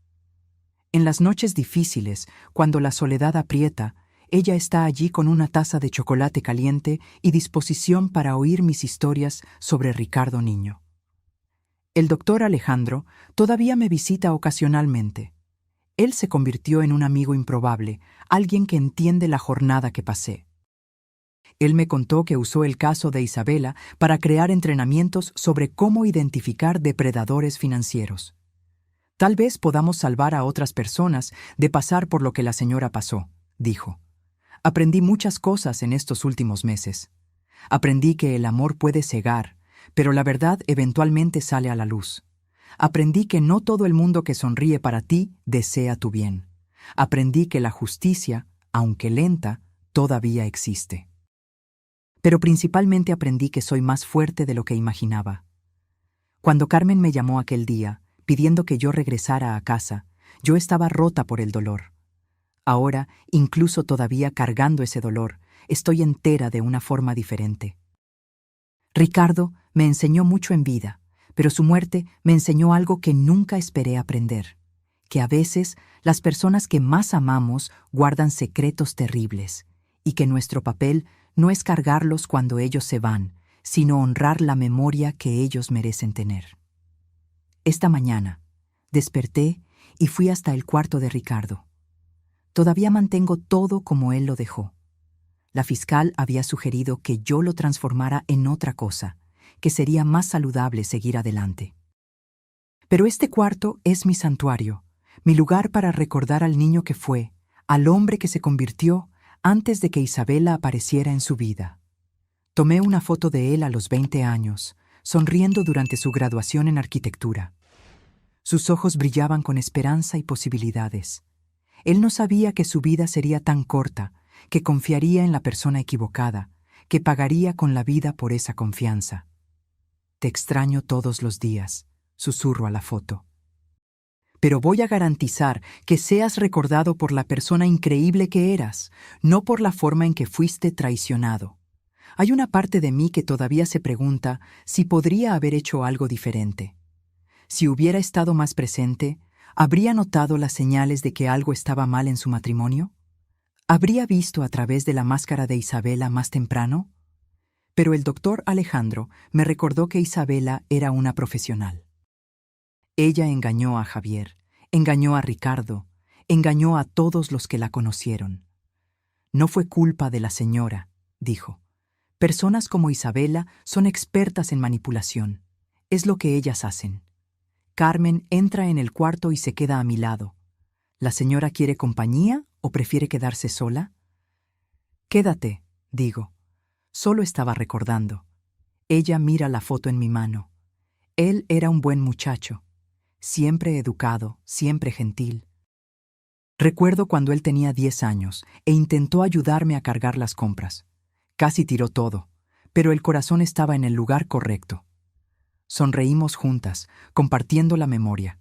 A: En las noches difíciles, cuando la soledad aprieta, ella está allí con una taza de chocolate caliente y disposición para oír mis historias sobre Ricardo niño. El doctor Alejandro todavía me visita ocasionalmente. Él se convirtió en un amigo improbable, alguien que entiende la jornada que pasé. Él me contó que usó el caso de Isabela para crear entrenamientos sobre cómo identificar depredadores financieros. Tal vez podamos salvar a otras personas de pasar por lo que la señora pasó, dijo. Aprendí muchas cosas en estos últimos meses. Aprendí que el amor puede cegar, pero la verdad eventualmente sale a la luz. Aprendí que no todo el mundo que sonríe para ti desea tu bien. Aprendí que la justicia, aunque lenta, todavía existe. Pero principalmente aprendí que soy más fuerte de lo que imaginaba. Cuando Carmen me llamó aquel día, pidiendo que yo regresara a casa, yo estaba rota por el dolor. Ahora, incluso todavía cargando ese dolor, estoy entera de una forma diferente. Ricardo me enseñó mucho en vida, pero su muerte me enseñó algo que nunca esperé aprender, que a veces las personas que más amamos guardan secretos terribles, y que nuestro papel no es cargarlos cuando ellos se van, sino honrar la memoria que ellos merecen tener. Esta mañana, desperté y fui hasta el cuarto de Ricardo. Todavía mantengo todo como él lo dejó. La fiscal había sugerido que yo lo transformara en otra cosa, que sería más saludable seguir adelante. Pero este cuarto es mi santuario, mi lugar para recordar al niño que fue, al hombre que se convirtió antes de que Isabela apareciera en su vida. Tomé una foto de él a los 20 años, sonriendo durante su graduación en arquitectura. Sus ojos brillaban con esperanza y posibilidades. Él no sabía que su vida sería tan corta, que confiaría en la persona equivocada, que pagaría con la vida por esa confianza. Te extraño todos los días, susurro a la foto. Pero voy a garantizar que seas recordado por la persona increíble que eras, no por la forma en que fuiste traicionado. Hay una parte de mí que todavía se pregunta si podría haber hecho algo diferente. Si hubiera estado más presente, ¿habría notado las señales de que algo estaba mal en su matrimonio? ¿Habría visto a través de la máscara de Isabela más temprano? Pero el doctor Alejandro me recordó que Isabela era una profesional. Ella engañó a Javier, engañó a Ricardo, engañó a todos los que la conocieron. No fue culpa de la señora, dijo. Personas como Isabela son expertas en manipulación. Es lo que ellas hacen. Carmen entra en el cuarto y se queda a mi lado. ¿La señora quiere compañía o prefiere quedarse sola? Quédate, digo. Solo estaba recordando. Ella mira la foto en mi mano. Él era un buen muchacho, siempre educado, siempre gentil. Recuerdo cuando él tenía 10 años e intentó ayudarme a cargar las compras. Casi tiró todo, pero el corazón estaba en el lugar correcto. Sonreímos juntas, compartiendo la memoria.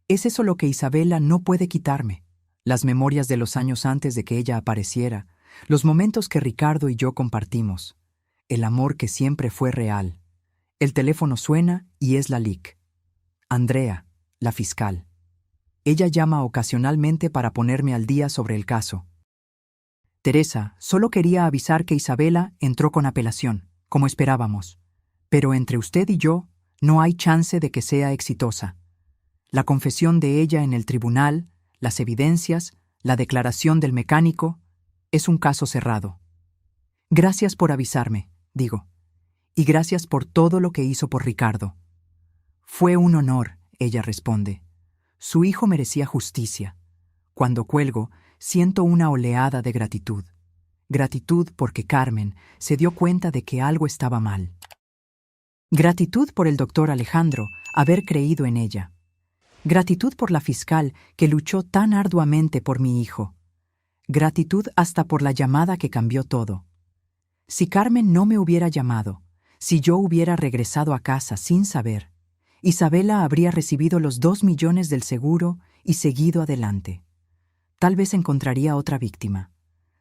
A: Es eso lo que Isabela no puede quitarme. Las memorias de los años antes de que ella apareciera, los momentos que Ricardo y yo compartimos, el amor que siempre fue real. El teléfono suena y es la LIC. Andrea, la fiscal. Ella llama ocasionalmente para ponerme al día sobre el caso. Teresa, solo quería avisar que Isabela entró con apelación, como esperábamos. Pero entre usted y yo, no hay chance de que sea exitosa. La confesión de ella en el tribunal, las evidencias, la declaración del mecánico, es un caso cerrado. Gracias por avisarme, digo. Y gracias por todo lo que hizo por Ricardo. Fue un honor, ella responde. Su hijo merecía justicia. Cuando cuelgo, siento una oleada de gratitud. Gratitud porque Carmen se dio cuenta de que algo estaba mal. Gratitud por el doctor Alejandro haber creído en ella. Gratitud por la fiscal que luchó tan arduamente por mi hijo. Gratitud hasta por la llamada que cambió todo. Si Carmen no me hubiera llamado, si yo hubiera regresado a casa sin saber, Isabela habría recibido los 2 millones del seguro y seguido adelante. Tal vez encontraría otra víctima.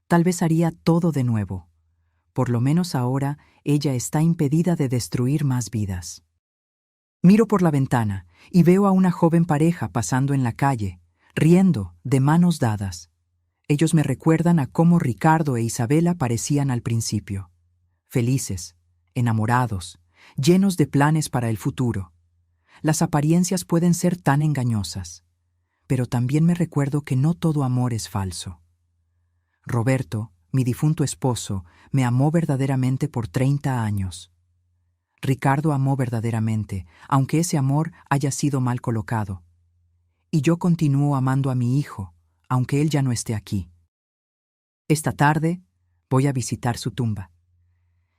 A: Tal vez haría todo de nuevo. Por lo menos ahora ella está impedida de destruir más vidas. Miro por la ventana y veo a una joven pareja pasando en la calle, riendo, de manos dadas. Ellos me recuerdan a cómo Ricardo e Isabela parecían al principio. Felices, enamorados, llenos de planes para el futuro. Las apariencias pueden ser tan engañosas, pero también me recuerdo que no todo amor es falso. Roberto, mi difunto esposo, me amó verdaderamente por 30 años. Ricardo amó verdaderamente, aunque ese amor haya sido mal colocado. Y yo continúo amando a mi hijo, aunque él ya no esté aquí. Esta tarde voy a visitar su tumba.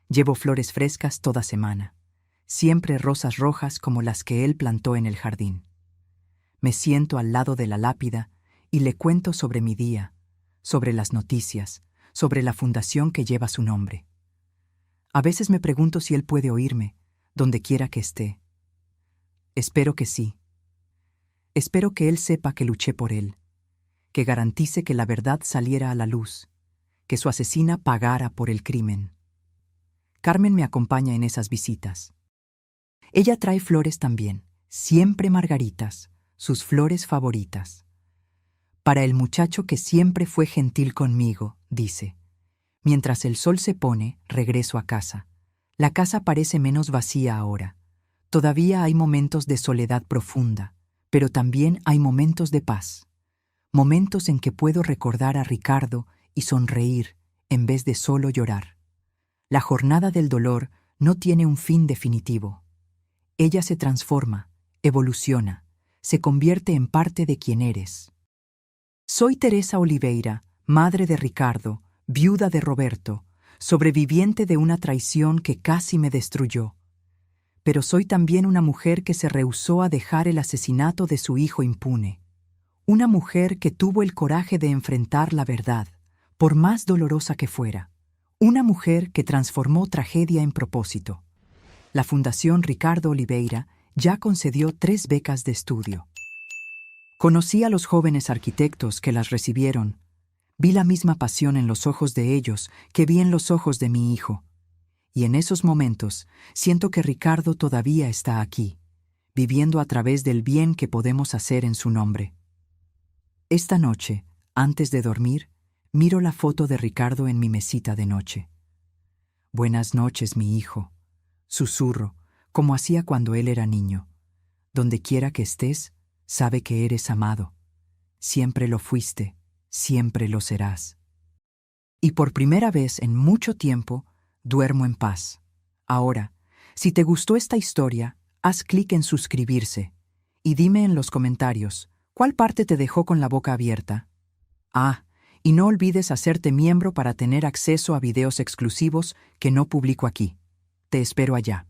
A: Llevo flores frescas toda semana, siempre rosas rojas como las que él plantó en el jardín. Me siento al lado de la lápida y le cuento sobre mi día, sobre las noticias, sobre la fundación que lleva su nombre. A veces me pregunto si él puede oírme, donde quiera que esté. Espero que sí. Espero que él sepa que luché por él, que garantice que la verdad saliera a la luz, que su asesina pagara por el crimen. Carmen me acompaña en esas visitas. Ella trae flores también, siempre margaritas, sus flores favoritas. Para el muchacho que siempre fue gentil conmigo, dice. Mientras el sol se pone, regreso a casa. La casa parece menos vacía ahora. Todavía hay momentos de soledad profunda, pero también hay momentos de paz. Momentos en que puedo recordar a Ricardo y sonreír en vez de solo llorar. La jornada del dolor no tiene un fin definitivo. Ella se transforma, evoluciona, se convierte en parte de quien eres. Soy Teresa Oliveira, madre de Ricardo, viuda de Roberto, sobreviviente de una traición que casi me destruyó. Pero soy también una mujer que se rehusó a dejar el asesinato de su hijo impune. Una mujer que tuvo el coraje de enfrentar la verdad, por más dolorosa que fuera. Una mujer que transformó tragedia en propósito. La Fundación Ricardo Oliveira ya concedió 3 becas de estudio. Conocí a los jóvenes arquitectos que las recibieron. Vi la misma pasión en los ojos de ellos que vi en los ojos de mi hijo. Y en esos momentos siento que Ricardo todavía está aquí, viviendo a través del bien que podemos hacer en su nombre. Esta noche, antes de dormir, miro la foto de Ricardo en mi mesita de noche. Buenas noches, mi hijo. Susurro, como hacía cuando él era niño. Donde quiera que estés, sabe que eres amado. Siempre lo fuiste, siempre lo serás. Y por primera vez en mucho tiempo, duermo en paz. Ahora, si te gustó esta historia, haz clic en suscribirse y dime en los comentarios, ¿cuál parte te dejó con la boca abierta? Y no olvides hacerte miembro para tener acceso a videos exclusivos que no publico aquí. Te espero allá.